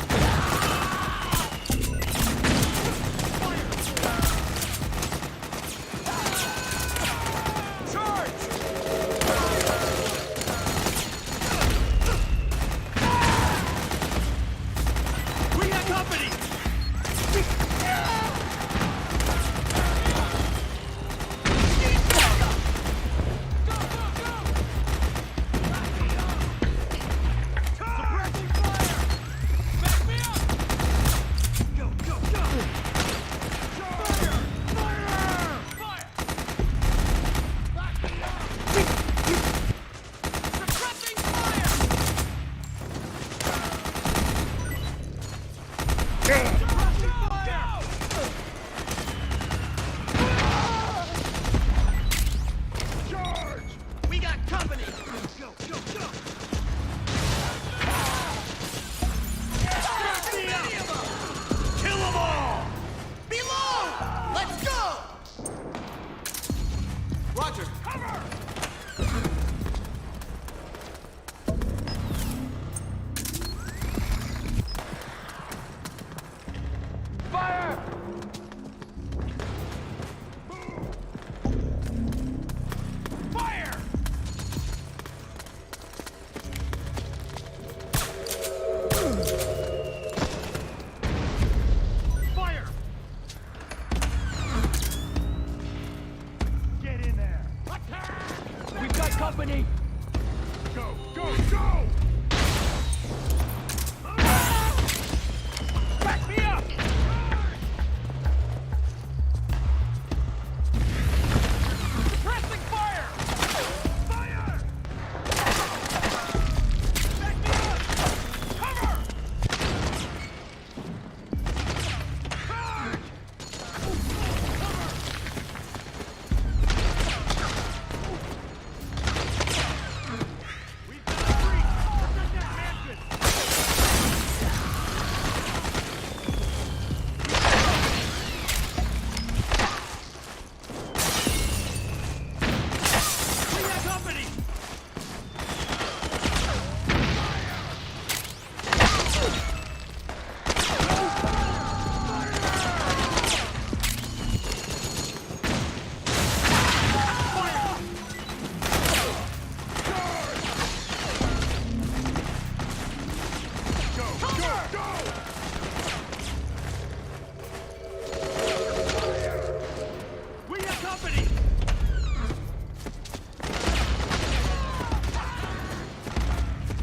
We have company!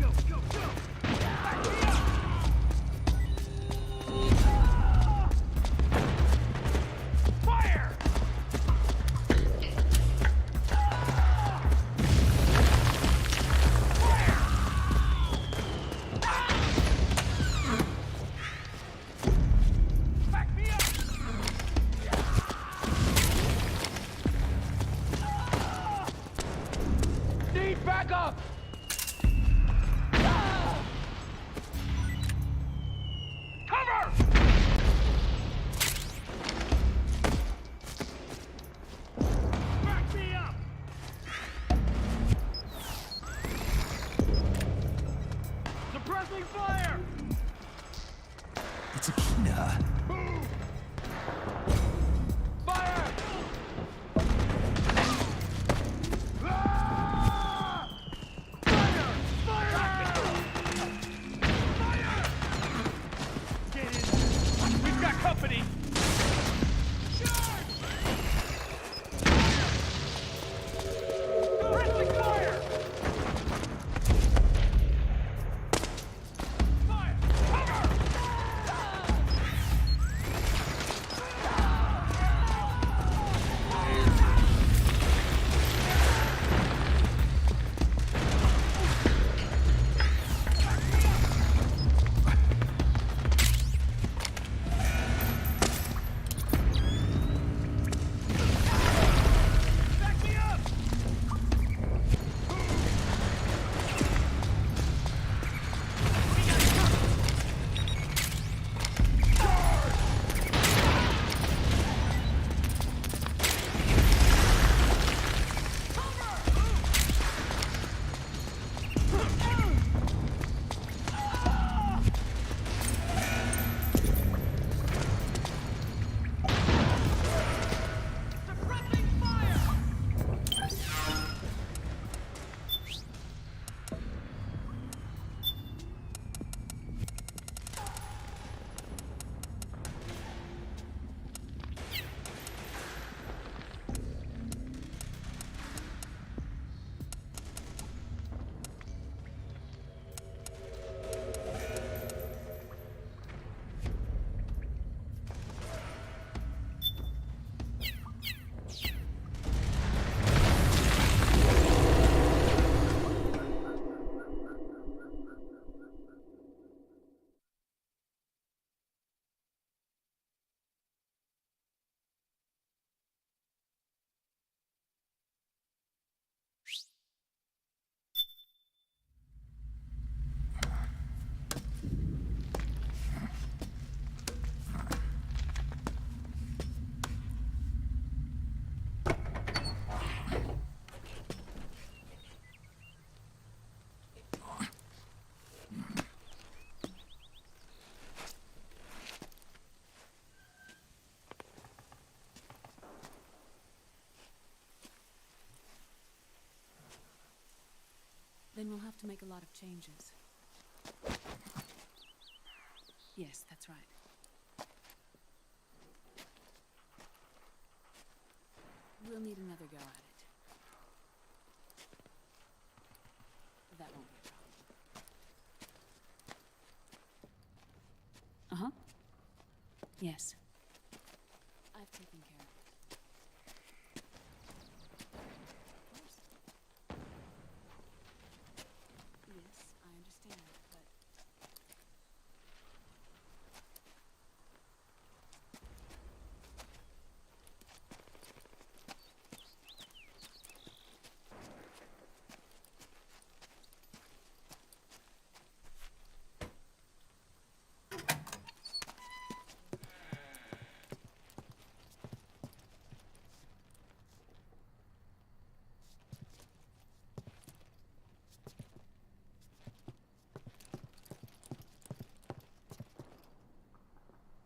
Go, go, go! Back me up! Fire! Back me up! Need backup! Cover! Back me up! Suppressing fire! It's Akina. Fire! Ah! Fire! Fire! Fire! Get in! We've got company! Charge! Suppressing fire! Fire! Cover! Back me up! Suppressing fire! Then we'll have to make a lot of changes. Yes, that's right. We'll need another go at it. That won't be a problem. Uh-huh. Yes. I've taken care of it. Of course. Yes, I understand, but...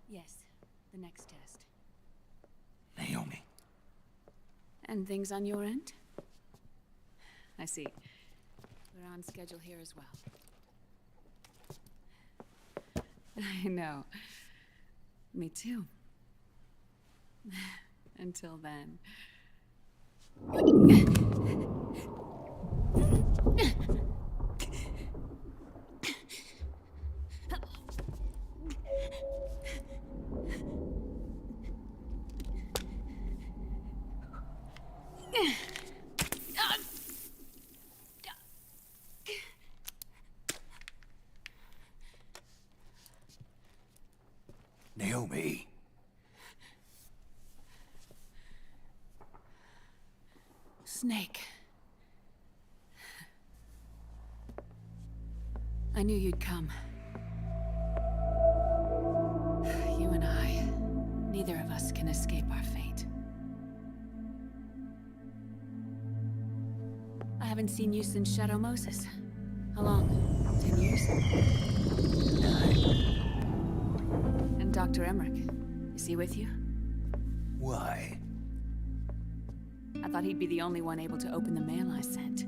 Yes, the next test. Naomi. And things on your end? I see. We're on schedule here as well. I know. Me too. Until then. Naomi. Snake. I knew you'd come. You and I, neither of us can escape our fate. I haven't seen you since Shadow Moses. How long? 10 years? 9. And Dr. Emmerich, is he with you? Why? I thought he'd be the only one able to open the mail I sent.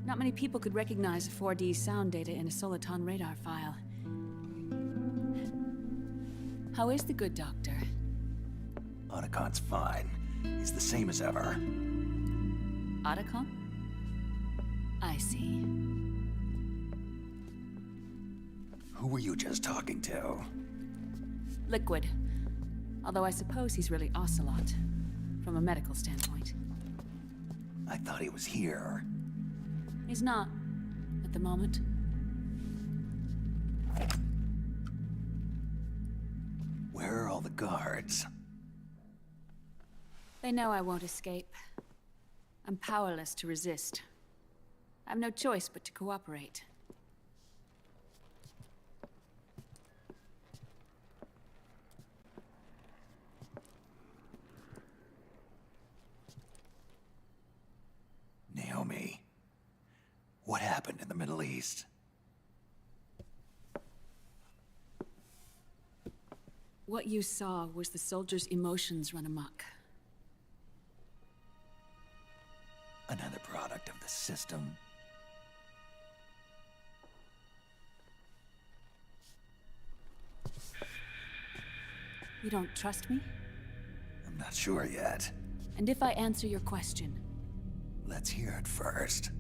Not many people could recognize 4D sound data in a soliton radar file. How is the good doctor? Otacon's fine. He's the same as ever. Otacon? I see. Who were you just talking to? Liquid. Although I suppose he's really Ocelot, from a medical standpoint. I thought he was here. He's not, at the moment. Where are all the guards? They know I won't escape. I'm powerless to resist. I have no choice but to cooperate. Naomi, what happened in the Middle East? What you saw was the soldiers' emotions run amok. Another product of the system. You don't trust me? I'm not sure yet. And if I answer your question? Let's hear it first.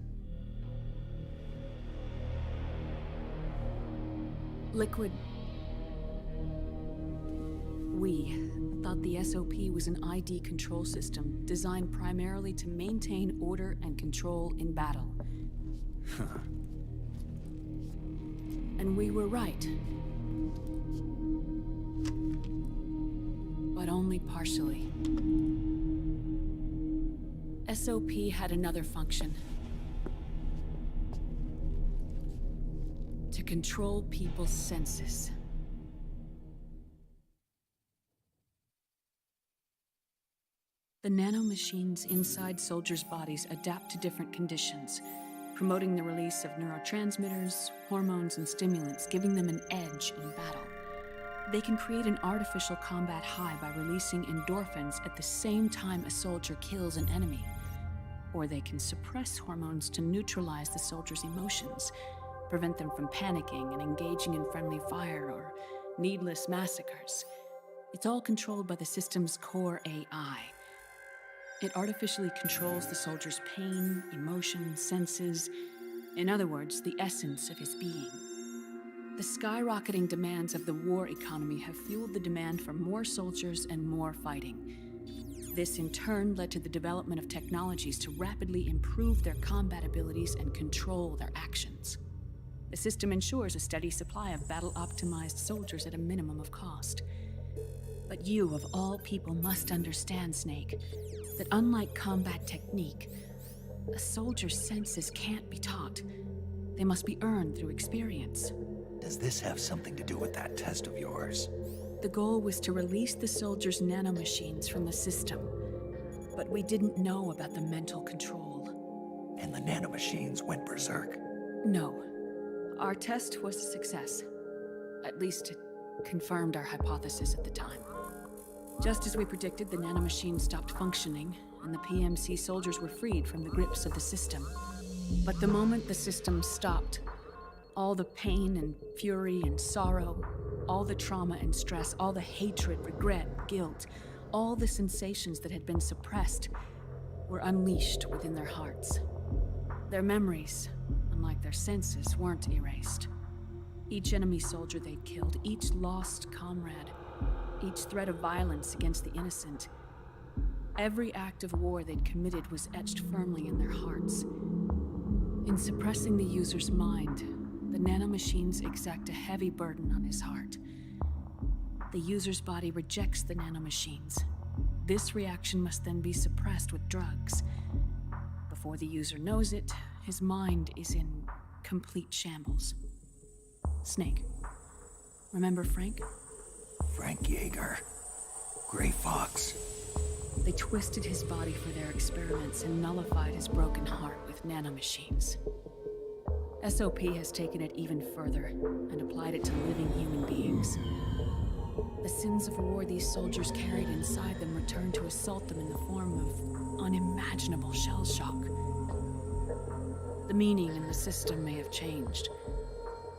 Liquid. We thought the SOP was an ID control system designed primarily to maintain order and control in battle. And we were right. But only partially. SOP had another function. To control people's senses. The nanomachines inside soldiers' bodies adapt to different conditions, promoting the release of neurotransmitters, hormones, and stimulants, giving them an edge in battle. They can create an artificial combat high by releasing endorphins at the same time a soldier kills an enemy. Or they can suppress hormones to neutralize the soldier's emotions, prevent them from panicking and engaging in friendly fire or needless massacres. It's all controlled by the system's core AI. It artificially controls the soldier's pain, emotion, senses, in other words, the essence of his being. The skyrocketing demands of the war economy have fueled the demand for more soldiers and more fighting. This in turn led to the development of technologies to rapidly improve their combat abilities and control their actions. The system ensures a steady supply of battle-optimized soldiers at a minimum of cost. But you, of all people, must understand, Snake, that unlike combat technique, a soldier's senses can't be taught. They must be earned through experience. Does this have something to do with that test of yours? The goal was to release the soldiers' nanomachines from the system, but we didn't know about the mental control. And the nanomachines went berserk? No. Our test was a success. At least it confirmed our hypothesis at the time. Just as we predicted, the nanomachines stopped functioning, and the PMC soldiers were freed from the grips of the system. But the moment the system stopped, All the pain and fury and sorrow, all the trauma and stress, all the hatred, regret, guilt, all the sensations that had been suppressed were unleashed within their hearts. Their memories, unlike their senses, weren't erased. Each enemy soldier they'd killed, each lost comrade, each threat of violence against the innocent, every act of war they'd committed was etched firmly in their hearts. In suppressing the user's mind, the nanomachines exact a heavy burden on his heart. The user's body rejects the nanomachines. This reaction must then be suppressed with drugs. Before the user knows it, his mind is in complete shambles. Snake. Remember Frank? Frank Yeager. Gray Fox. They twisted his body for their experiments and nullified his broken heart with nanomachines. SOP has taken it even further and applied it to living human beings. The sins of war these soldiers carried inside them return to assault them in the form of unimaginable shell shock. The meaning in the system may have changed,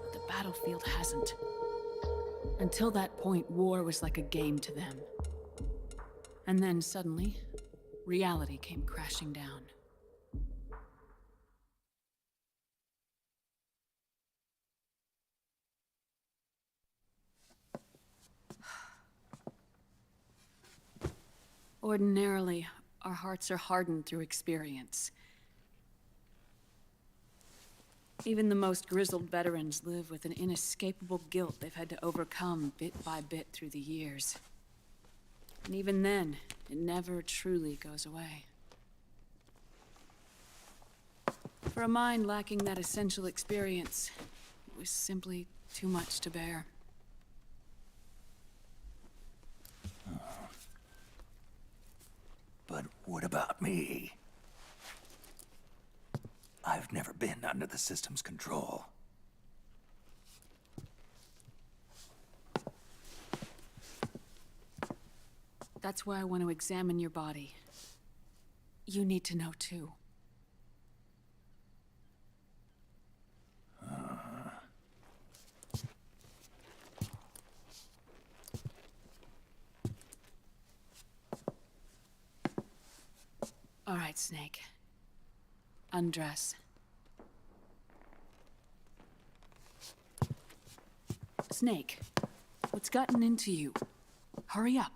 but the battlefield hasn't. Until that point, war was like a game to them. And then suddenly, reality came crashing down. Ordinarily, our hearts are hardened through experience. Even the most grizzled veterans live with an inescapable guilt they've had to overcome bit by bit through the years. And even then, it never truly goes away. For a mind lacking that essential experience, it was simply too much to bear. But what about me? I've never been under the system's control. That's why I want to examine your body. You need to know too. All right, Snake. Undress. Snake, what's gotten into you? Hurry up.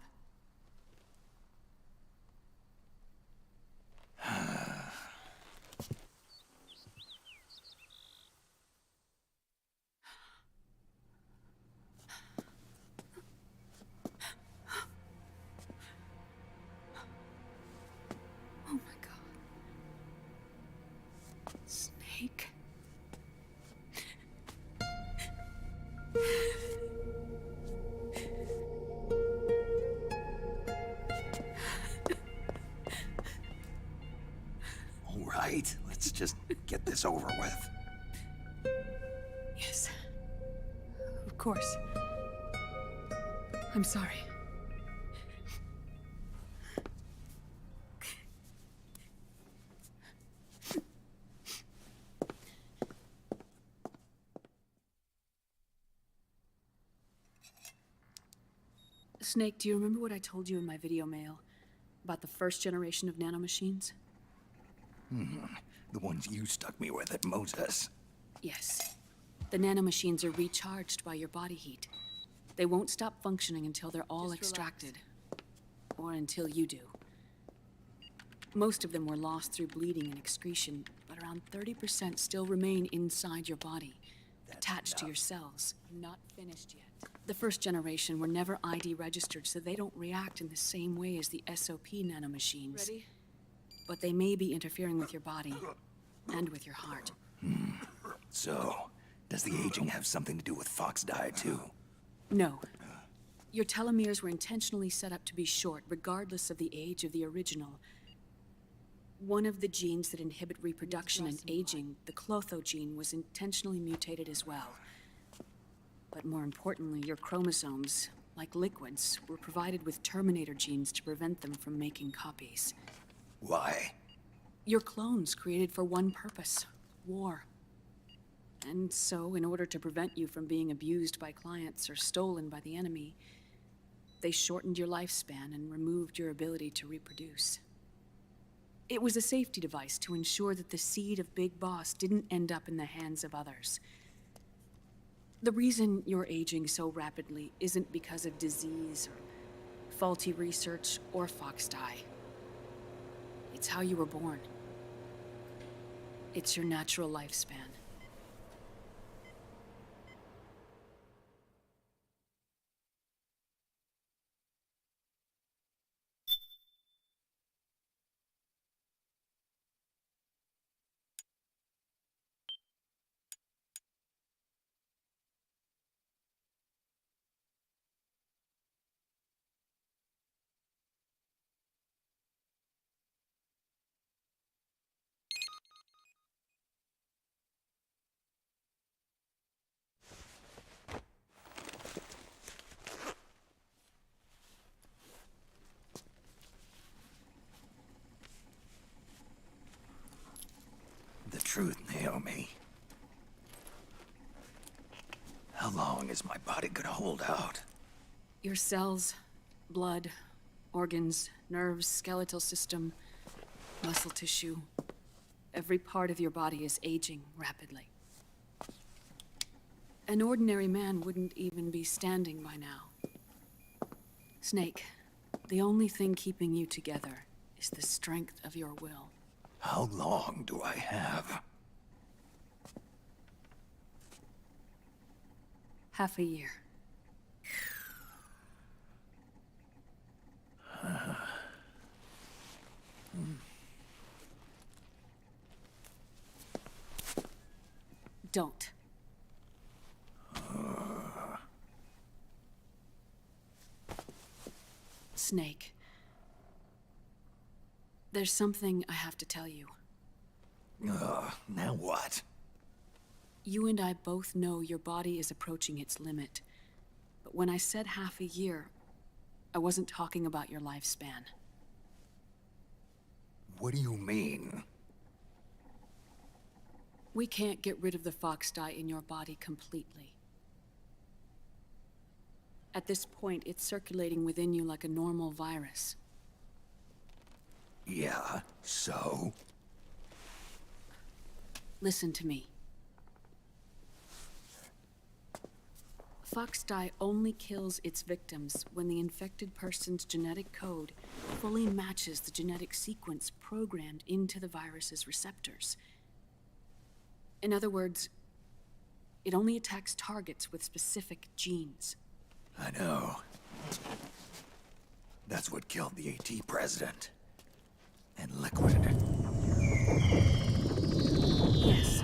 Oh my God. Snake. All right, let's just get this over with. Yes. Of course. I'm sorry. Snake, do you remember what I told you in my video mail about the first generation of nanomachines? The ones you stuck me with at Moses. Yes. The nanomachines are recharged by your body heat. They won't stop functioning until they're all extracted. Or until you do. Most of them were lost through bleeding and excretion, but around 30% still remain inside your body, attached to your cells. Not finished yet. The first generation were never ID registered, so they don't react in the same way as the SOP nanomachines. Ready? But they may be interfering with your body and with your heart. So, does the aging have something to do with Fox diet too? No. Your telomeres were intentionally set up to be short, regardless of the age of the original. One of the genes that inhibit reproduction and aging, the Clotho gene, was intentionally mutated as well. But more importantly, your chromosomes, like liquids, were provided with terminator genes to prevent them from making copies. Why? Your clones created for one purpose: war. And so, in order to prevent you from being abused by clients or stolen by the enemy, they shortened your lifespan and removed your ability to reproduce. It was a safety device to ensure that the seed of Big Boss didn't end up in the hands of others. The reason you're aging so rapidly isn't because of disease or faulty research or fox dye. It's how you were born. It's your natural lifespan. The truth, Naomi. How long is my body gonna hold out? Your cells, blood, organs, nerves, skeletal system, muscle tissue. Every part of your body is aging rapidly. An ordinary man wouldn't even be standing by now. Snake, the only thing keeping you together is the strength of your will. How long do I have? Half a year. Don't. Snake. There's something I have to tell you. Now what? You and I both know your body is approaching its limit. But when I said half a year, I wasn't talking about your lifespan. What do you mean? We can't get rid of the fox dye in your body completely. At this point, it's circulating within you like a normal virus. Yeah, so? Listen to me. Fox dye only kills its victims when the infected person's genetic code fully matches the genetic sequence programmed into the virus's receptors. In other words, it only attacks targets with specific genes. I know. That's what killed the AT president. And Liquid. Yes.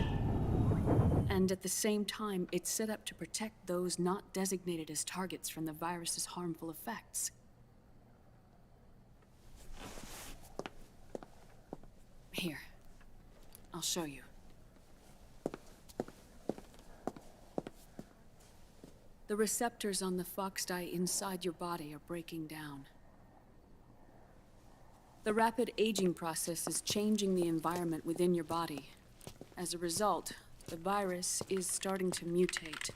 And at the same time, it's set up to protect those not designated as targets from the virus's harmful effects. Here. I'll show you. The receptors on the fox dye inside your body are breaking down. The rapid aging process is changing the environment within your body. As a result, the virus is starting to mutate.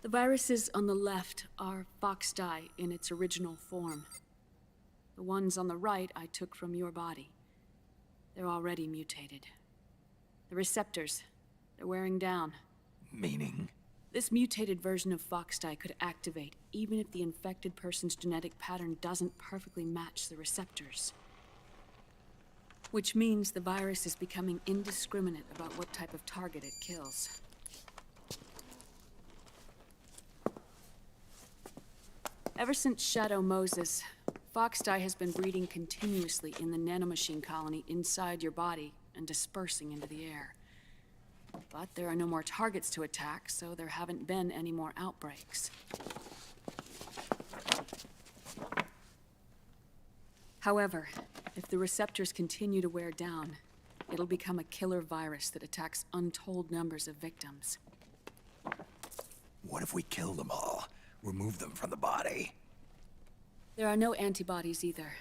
The viruses on the left are fox dye in its original form. The ones on the right I took from your body. They're already mutated. The receptors, they're wearing down. Meaning? This mutated version of fox dye could activate even if the infected person's genetic pattern doesn't perfectly match the receptors. Which means the virus is becoming indiscriminate about what type of target it kills. Ever since Shadow Moses, fox dye has been breeding continuously in the nanomachine colony inside your body and dispersing into the air. But there are no more targets to attack, so there haven't been any more outbreaks. However, if the receptors continue to wear down, it'll become a killer virus that attacks untold numbers of victims. What if we kill them all? Remove them from the body? There are no antibodies either.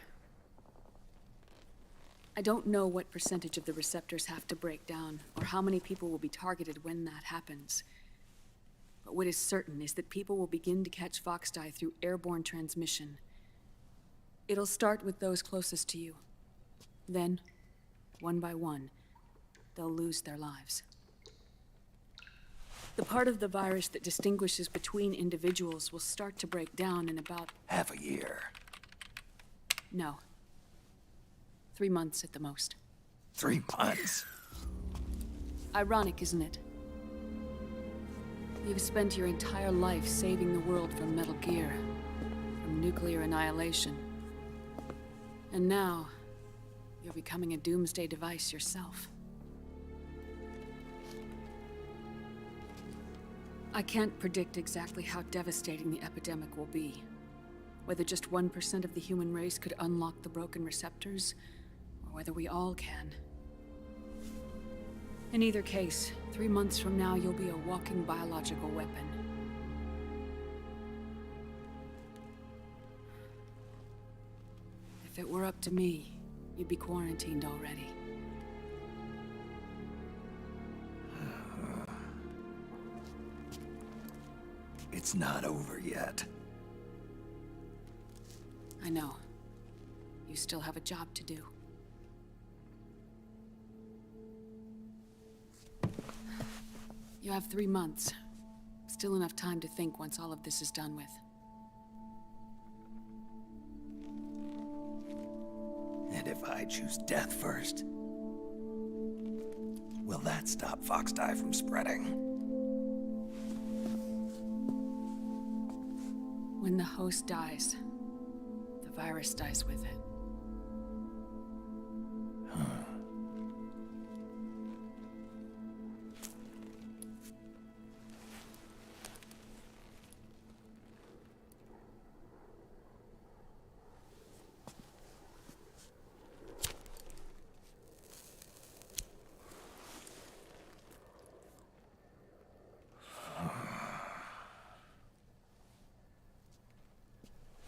I don't know what percentage of the receptors have to break down, or how many people will be targeted when that happens. But what is certain is that people will begin to catch Foxdie through airborne transmission. It'll start with those closest to you. Then, one by one, they'll lose their lives. The part of the virus that distinguishes between individuals will start to break down in about... half a year. No. 3 months at the most. 3 months? Ironic, isn't it? You've spent your entire life saving the world from Metal Gear, from nuclear annihilation. And now, you're becoming a doomsday device yourself. I can't predict exactly how devastating the epidemic will be. Whether just 1% of the human race could unlock the broken receptors, or whether we all can. In either case, 3 months from now, you'll be a walking biological weapon. If it were up to me, you'd be quarantined already. It's not over yet. I know. You still have a job to do. You have 3 months. Still enough time to think once all of this is done with. And if I choose death first, will that stop Foxdie from spreading? When the host dies, the virus dies with it.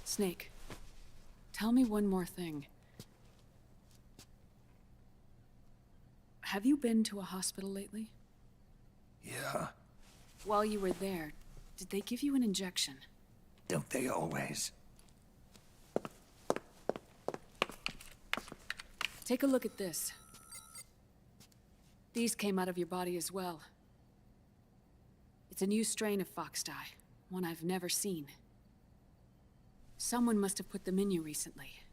Snake, tell me one more thing. Have you been to a hospital lately? Yeah. While you were there, did they give you an injection? Don't they always? Take a look at this. These came out of your body as well. It's a new strain of Foxdie, one I've never seen. Someone must have put them in you recently.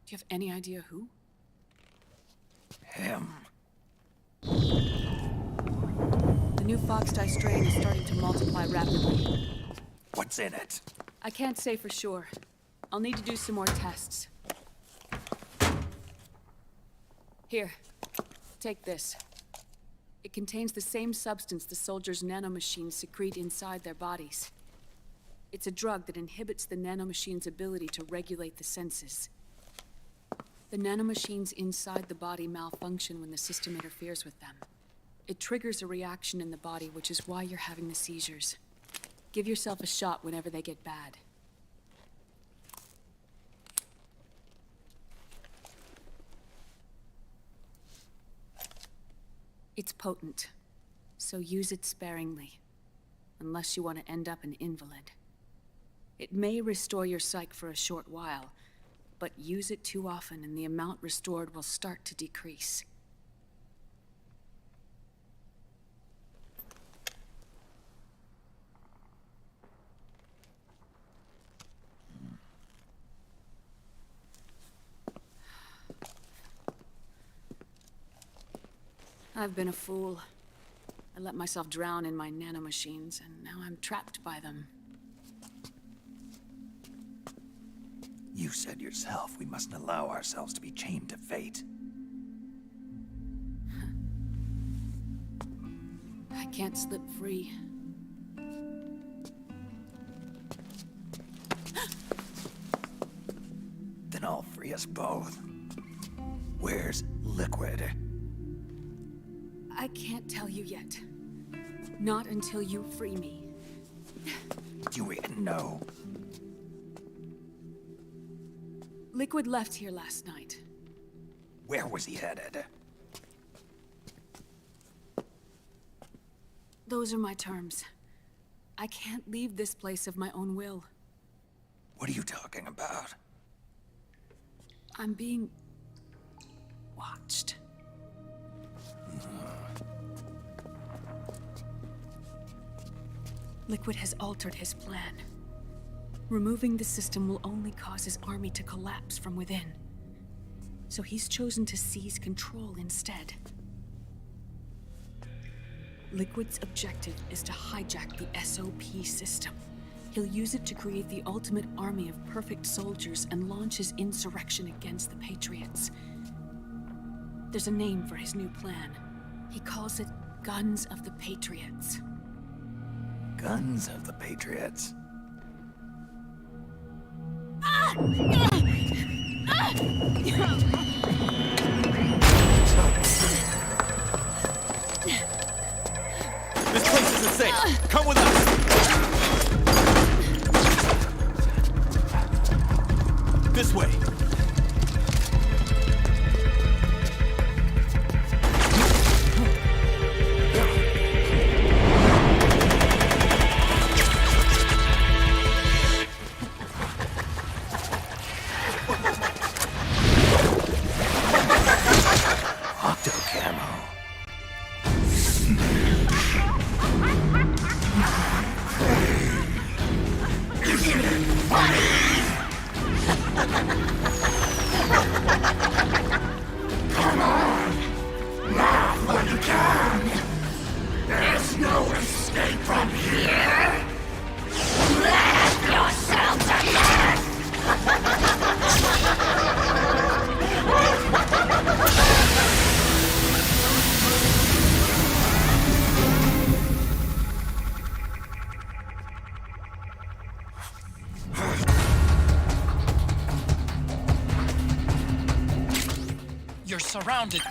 Do you have any idea who? Him. The new Foxdie strain is starting to multiply rapidly. What's in it? I can't say for sure. I'll need to do some more tests. Here, take this. It contains the same substance the soldiers' nanomachines secrete inside their bodies. It's a drug that inhibits the nanomachine's ability to regulate the senses. The nanomachines inside the body malfunction when the system interferes with them. It triggers a reaction in the body, which is why you're having the seizures. Give yourself a shot whenever they get bad. It's potent, so use it sparingly, unless you want to end up an invalid. It may restore your psyche for a short while, but use it too often and the amount restored will start to decrease. I've been a fool. I let myself drown in my nanomachines, and now I'm trapped by them. You said yourself we mustn't allow ourselves to be chained to fate. I can't slip free. Then I'll free us both. Where's Liquid? I can't tell you yet. Not until you free me. Do you even know? Liquid left here last night. Where was he headed? Those are my terms. I can't leave this place of my own will. What are you talking about? I'm being... watched. Liquid has altered his plan. Removing the system will only cause his army to collapse from within. So he's chosen to seize control instead. Liquid's objective is to hijack the SOP system. He'll use it to create the ultimate army of perfect soldiers and launch his insurrection against the Patriots. There's a name for his new plan. He calls it Guns of the Patriots. Guns of the Patriots? This place isn't safe. Come with us. This way. Come on! Laugh when you can! There's no escape from here! Laugh yourself to death! You're surrounded.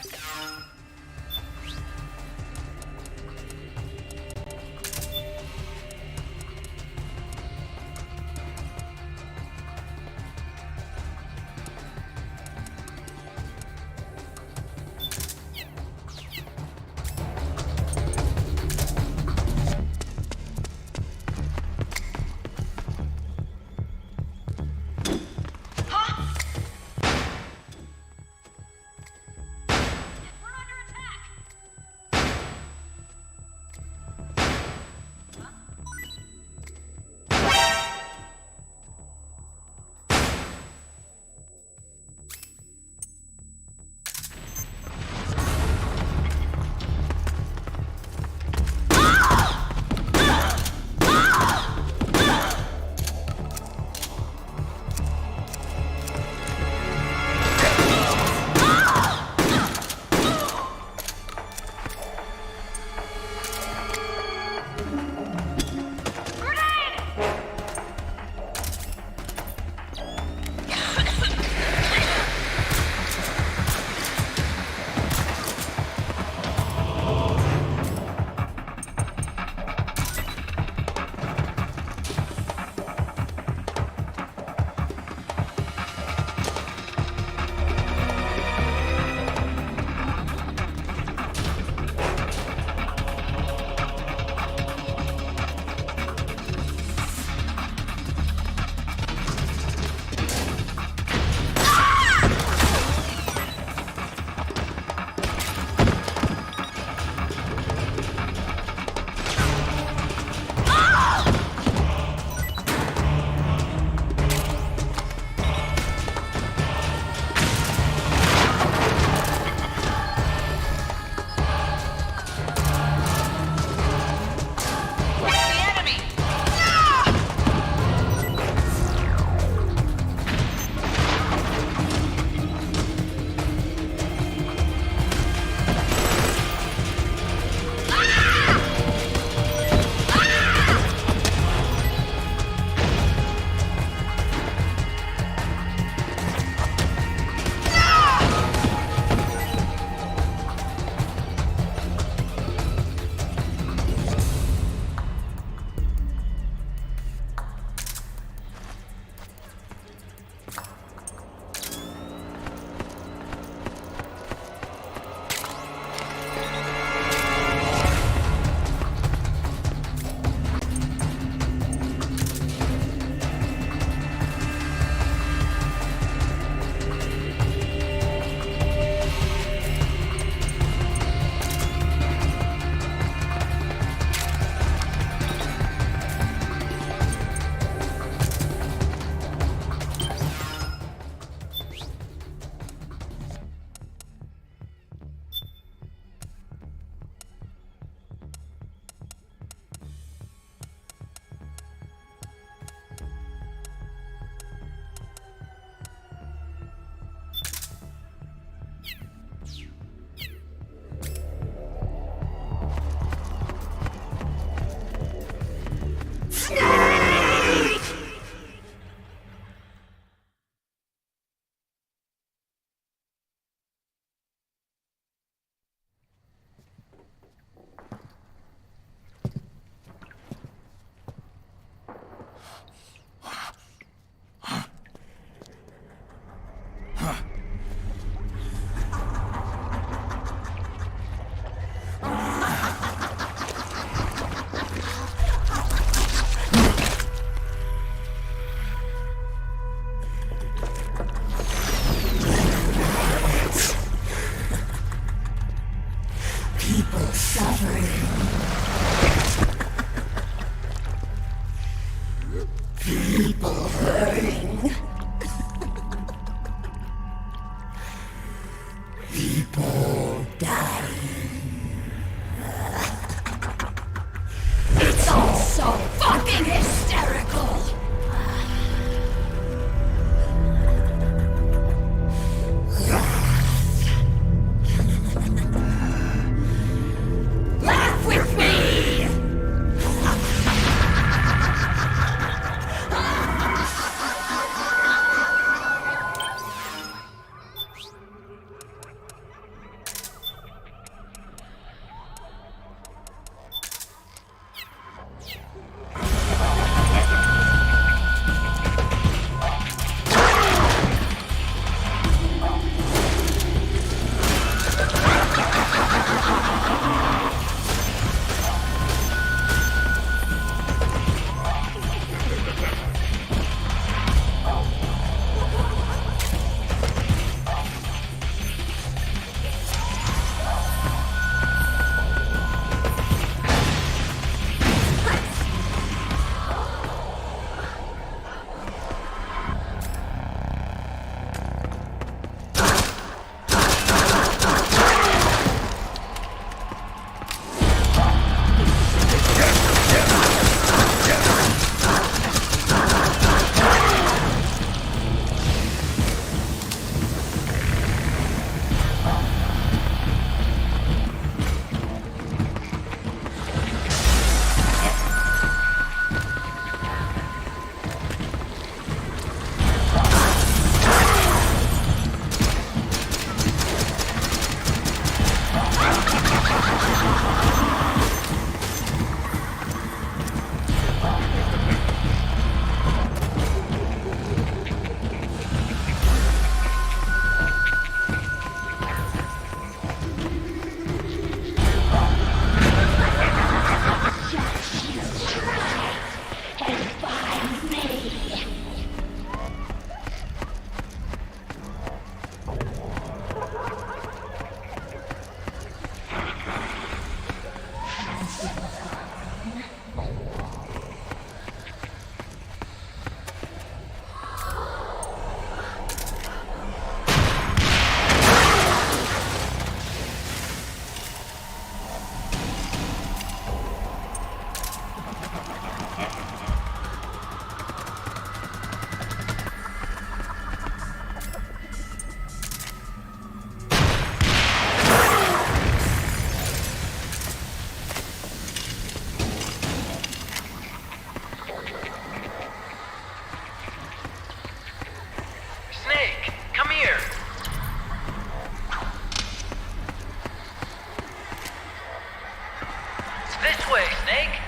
say, Snake?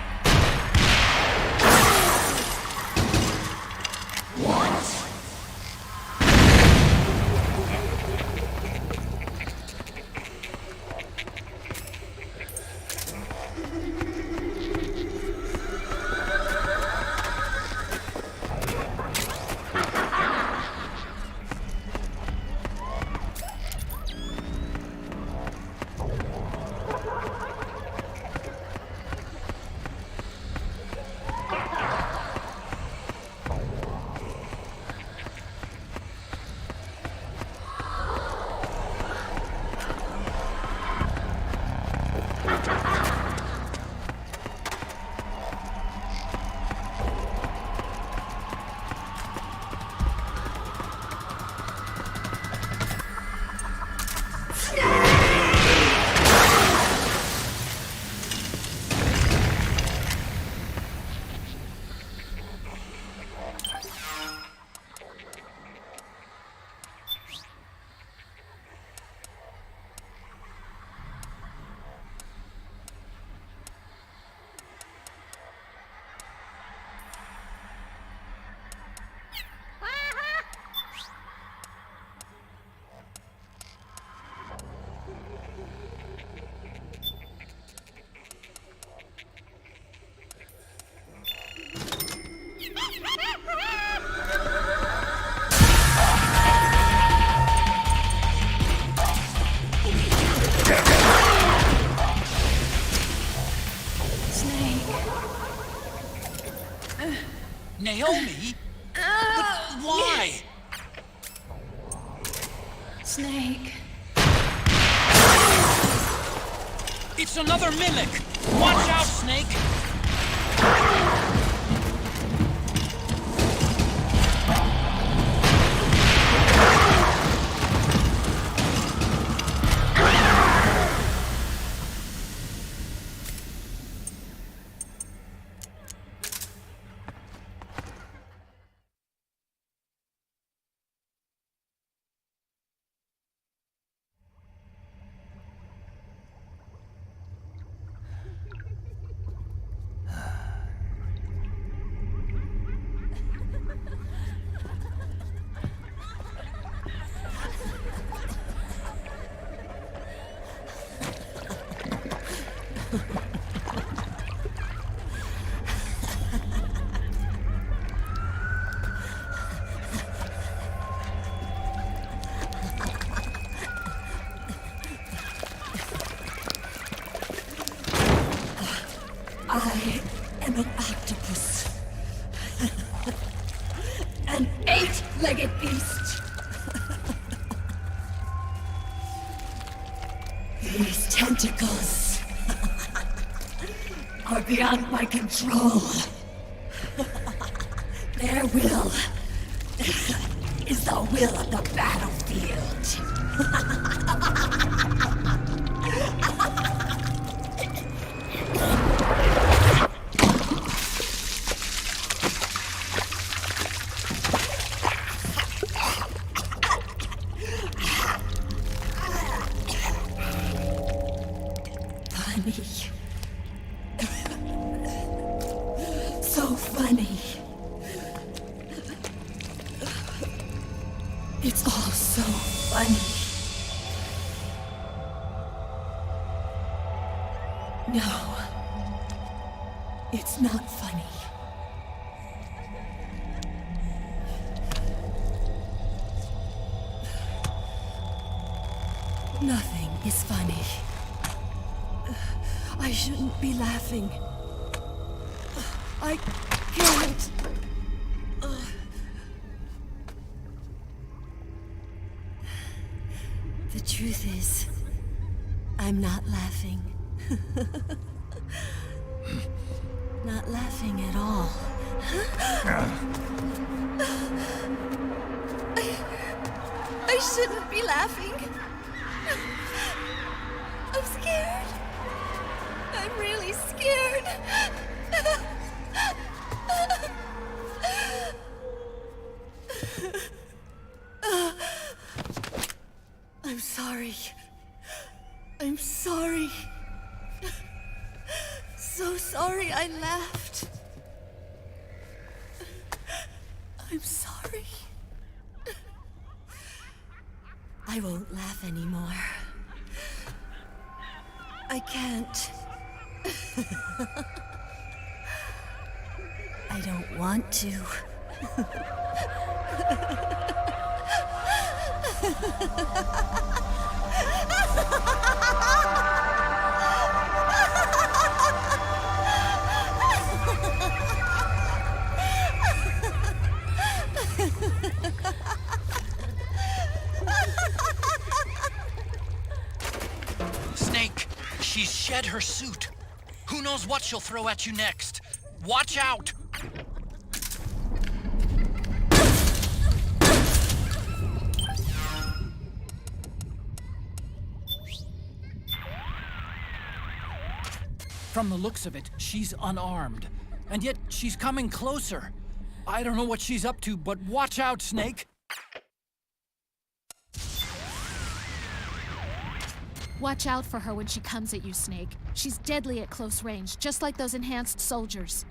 Naomi? But why? Yes. Snake. It's another mimic! Watch out, Snake! I am an octopus. An 8-legged beast. These tentacles are beyond my control. Their will is the will of the battlefield. So funny. It's all so funny. No, it's not funny. Nothing is funny. I shouldn't be laughing. I can't. The truth is, I'm not laughing. Not laughing at all. I shouldn't be laughing. I'm scared. I'm really scared. I'm sorry. I'm sorry. So sorry. sorry I left. I'm sorry. I won't laugh anymore. I can't. I don't want to. Snake, she's shed her suit. Who knows what she'll throw at you next? Watch out! From the looks of it, she's unarmed. And yet, she's coming closer. I don't know what she's up to, but watch out, Snake! Watch out for her when she comes at you, Snake. She's deadly at close range, just like those enhanced soldiers.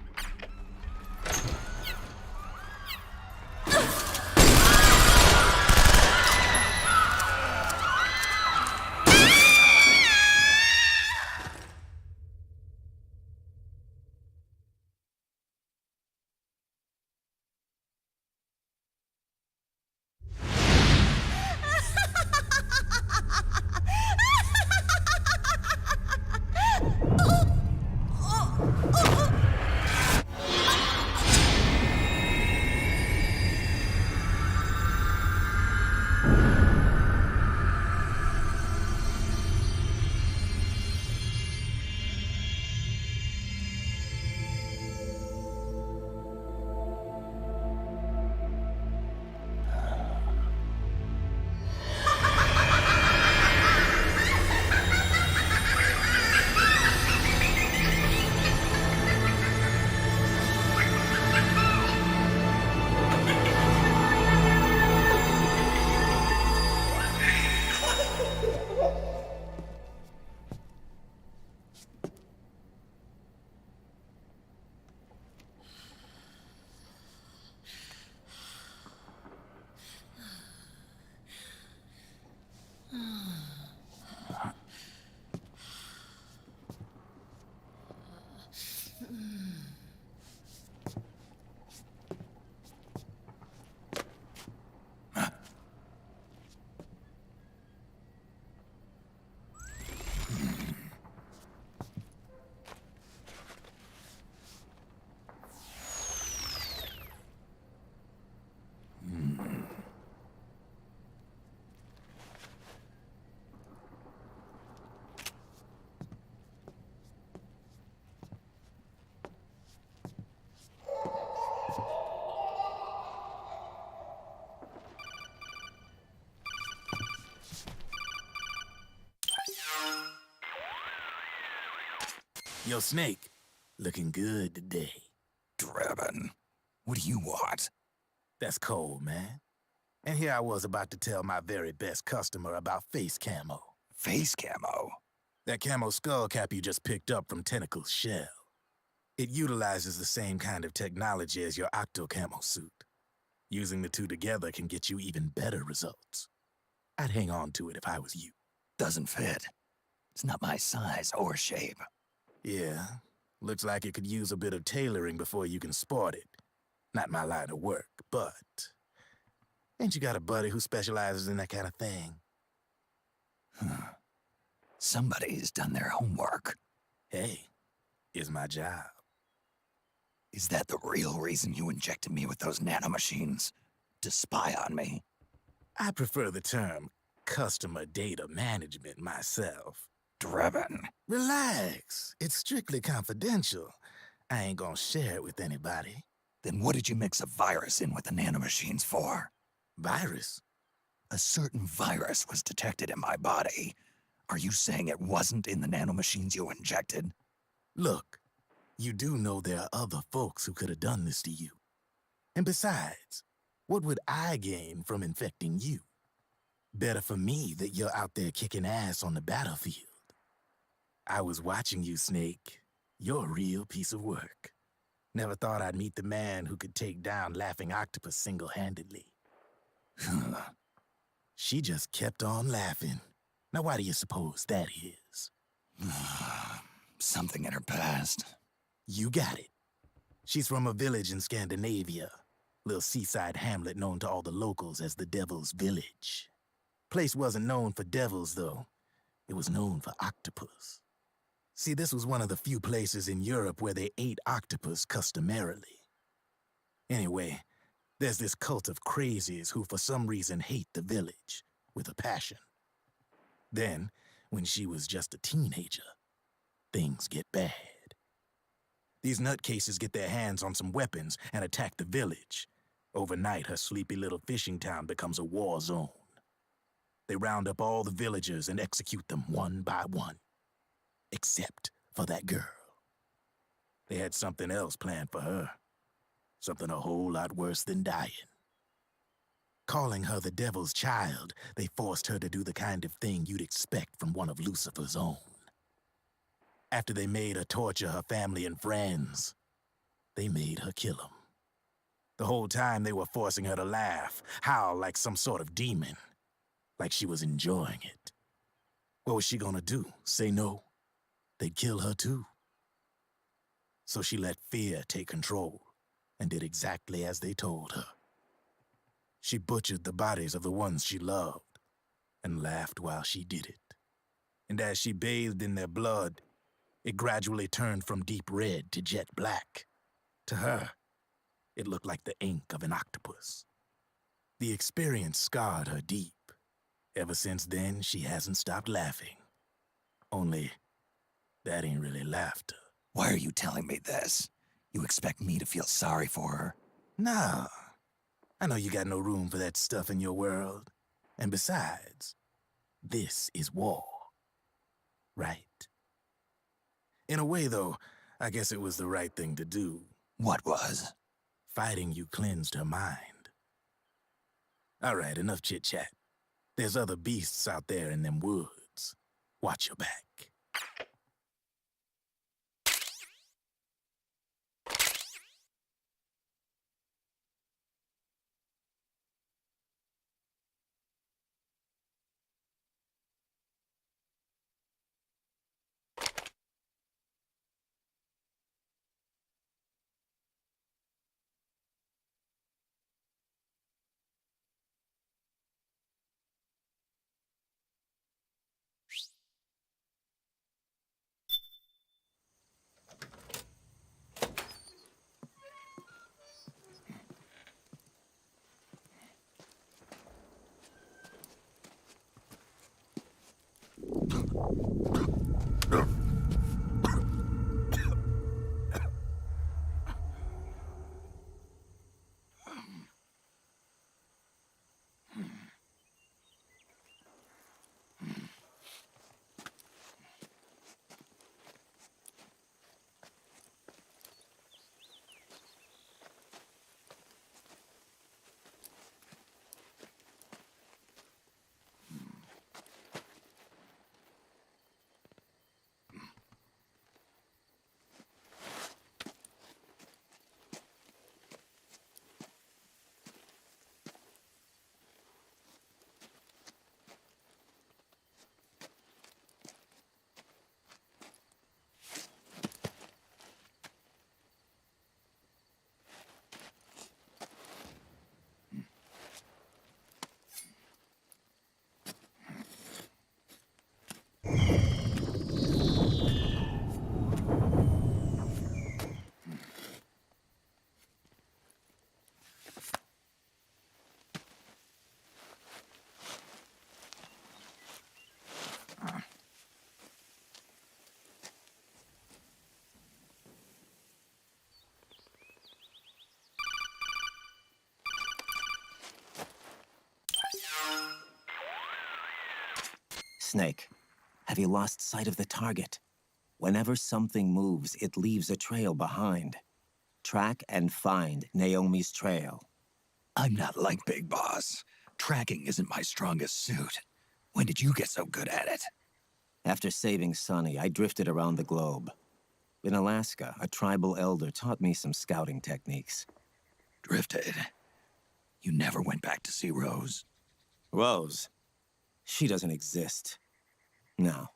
Yo, Snake, looking good today. Drebin, what do you want? That's cold, man. And here I was about to tell my very best customer about face camo. Face camo? That camo skull cap you just picked up from Tentacle's shell. It utilizes the same kind of technology as your octo camo suit. Using the two together can get you even better results. I'd hang on to it if I was you. Doesn't fit. It's not my size or shape. Yeah, looks like it could use a bit of tailoring before you can sport it. Not my line of work, but... Ain't you got a buddy who specializes in that kind of thing? Somebody's done their homework. Hey, it's my job. Is that the real reason you injected me with those nanomachines? To spy on me? I prefer the term customer data management myself. Drebin. Relax. It's strictly confidential. I ain't gonna share it with anybody. Then what did you mix a virus in with the nanomachines for? Virus? A certain virus was detected in my body. Are you saying it wasn't in the nanomachines you injected? Look, you do know there are other folks who could have done this to you. And besides, what would I gain from infecting you? Better for me that you're out there kicking ass on the battlefield. I was watching you, Snake. You're a real piece of work. Never thought I'd meet the man who could take down Laughing Octopus single-handedly. She just kept on laughing. Now why do you suppose that is? Something in her past. You got it. She's from a village in Scandinavia. Little seaside hamlet known to all the locals as the Devil's Village. Place wasn't known for devils, though. It was known for octopus. See, this was one of the few places in Europe where they ate octopus customarily. Anyway, there's this cult of crazies who for some reason hate the village with a passion. Then, when she was just a teenager, things get bad. These nutcases get their hands on some weapons and attack the village. Overnight, her sleepy little fishing town becomes a war zone. They round up all the villagers and execute them one by one. Except for that girl. They had something else planned for her. Something a whole lot worse than dying. Calling her the Devil's Child, they forced her to do the kind of thing you'd expect from one of Lucifer's own. After they made her torture her family and friends, they made her kill them. The whole time they were forcing her to laugh, howl like some sort of demon. Like she was enjoying it. What was she gonna do? Say no? They'd kill her too. So she let fear take control and did exactly as they told her. She butchered the bodies of the ones she loved and laughed while she did it. And as she bathed in their blood, it gradually turned from deep red to jet black. To her, it looked like the ink of an octopus. The experience scarred her deep. Ever since then, she hasn't stopped laughing. Only, that ain't really laughter. Why are you telling me this? You expect me to feel sorry for her? Nah. I know you got no room for that stuff in your world. And besides, this is war. Right? In a way, though, I guess it was the right thing to do. What was? Fighting you cleansed her mind. All right, enough chit-chat. There's other beasts out there in them woods. Watch your back. Snake, have you lost sight of the target? Whenever something moves, it leaves a trail behind. Track and find Naomi's trail. I'm not like Big Boss. Tracking isn't my strongest suit. When did you get so good at it? After saving Sonny, I drifted around the globe. In Alaska, a tribal elder taught me some scouting techniques. Drifted. You never went back to see Rose? Rose? She doesn't exist. No.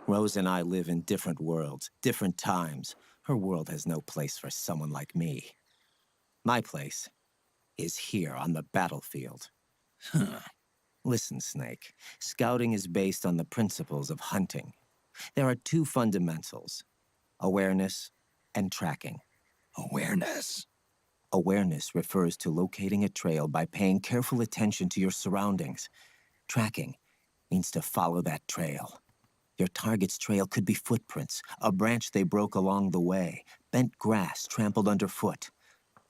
Rose and I live in different worlds, different times. Her world has no place for someone like me. My place is here on the battlefield. Huh. Listen, Snake. Scouting is based on the principles of hunting. There are two fundamentals: awareness and tracking. Awareness? Awareness refers to locating a trail by paying careful attention to your surroundings. Tracking means to follow that trail. Your target's trail could be footprints, a branch they broke along the way, bent grass trampled underfoot.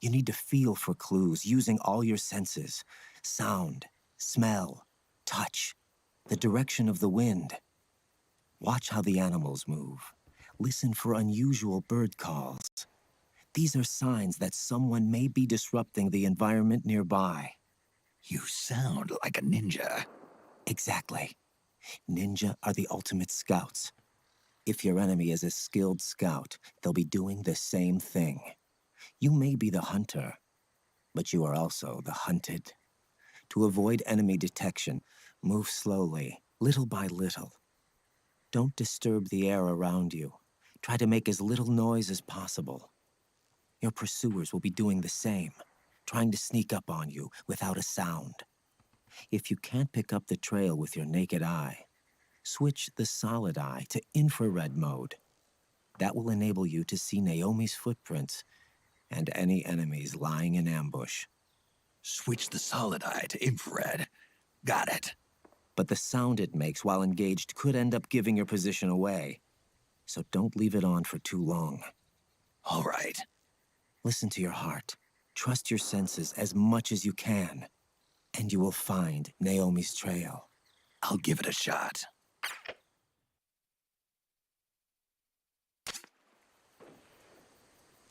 You need to feel for clues using all your senses: sound, smell, touch, the direction of the wind. Watch how the animals move. Listen for unusual bird calls. These are signs that someone may be disrupting the environment nearby. You sound like a ninja. Exactly. Ninja are the ultimate scouts. If your enemy is a skilled scout, they'll be doing the same thing. You may be the hunter, but you are also the hunted. To avoid enemy detection, move slowly, little by little. Don't disturb the air around you. Try to make as little noise as possible. Your pursuers will be doing the same, trying to sneak up on you without a sound. If you can't pick up the trail with your naked eye, switch the solid eye to infrared mode. That will enable you to see Naomi's footprints and any enemies lying in ambush. Switch the solid eye to infrared. Got it. But the sound it makes while engaged could end up giving your position away. So don't leave it on for too long. All right. Listen to your heart. Trust your senses as much as you can. And you will find Naomi's trail. I'll give it a shot.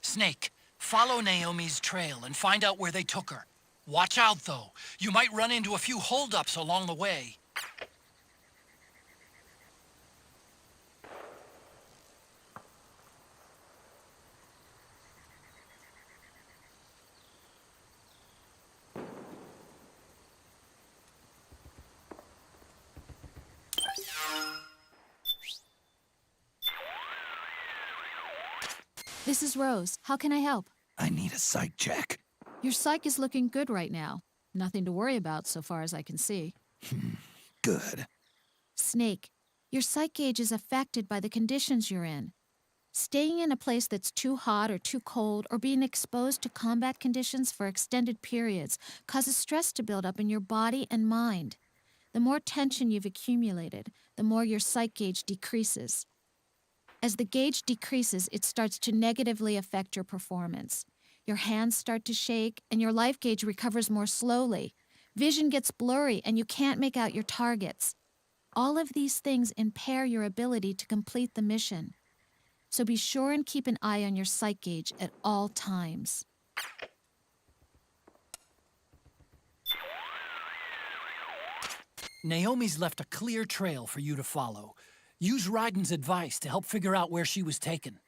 Snake, follow Naomi's trail and find out where they took her. Watch out, though. You might run into a few holdups along the way. This is Rose. How can I help? I need a psych check. Your psych is looking good right now. Nothing to worry about so far as I can see. Good. Snake, your psych gauge is affected by the conditions you're in. Staying in a place that's too hot or too cold or being exposed to combat conditions for extended periods causes stress to build up in your body and mind. The more tension you've accumulated, the more your psych gauge decreases. As the gauge decreases, it starts to negatively affect your performance. Your hands start to shake, and your life gauge recovers more slowly. Vision gets blurry, and you can't make out your targets. All of these things impair your ability to complete the mission. So be sure and keep an eye on your psych gauge at all times. Naomi's left a clear trail for you to follow. Use Raiden's advice to help figure out where she was taken.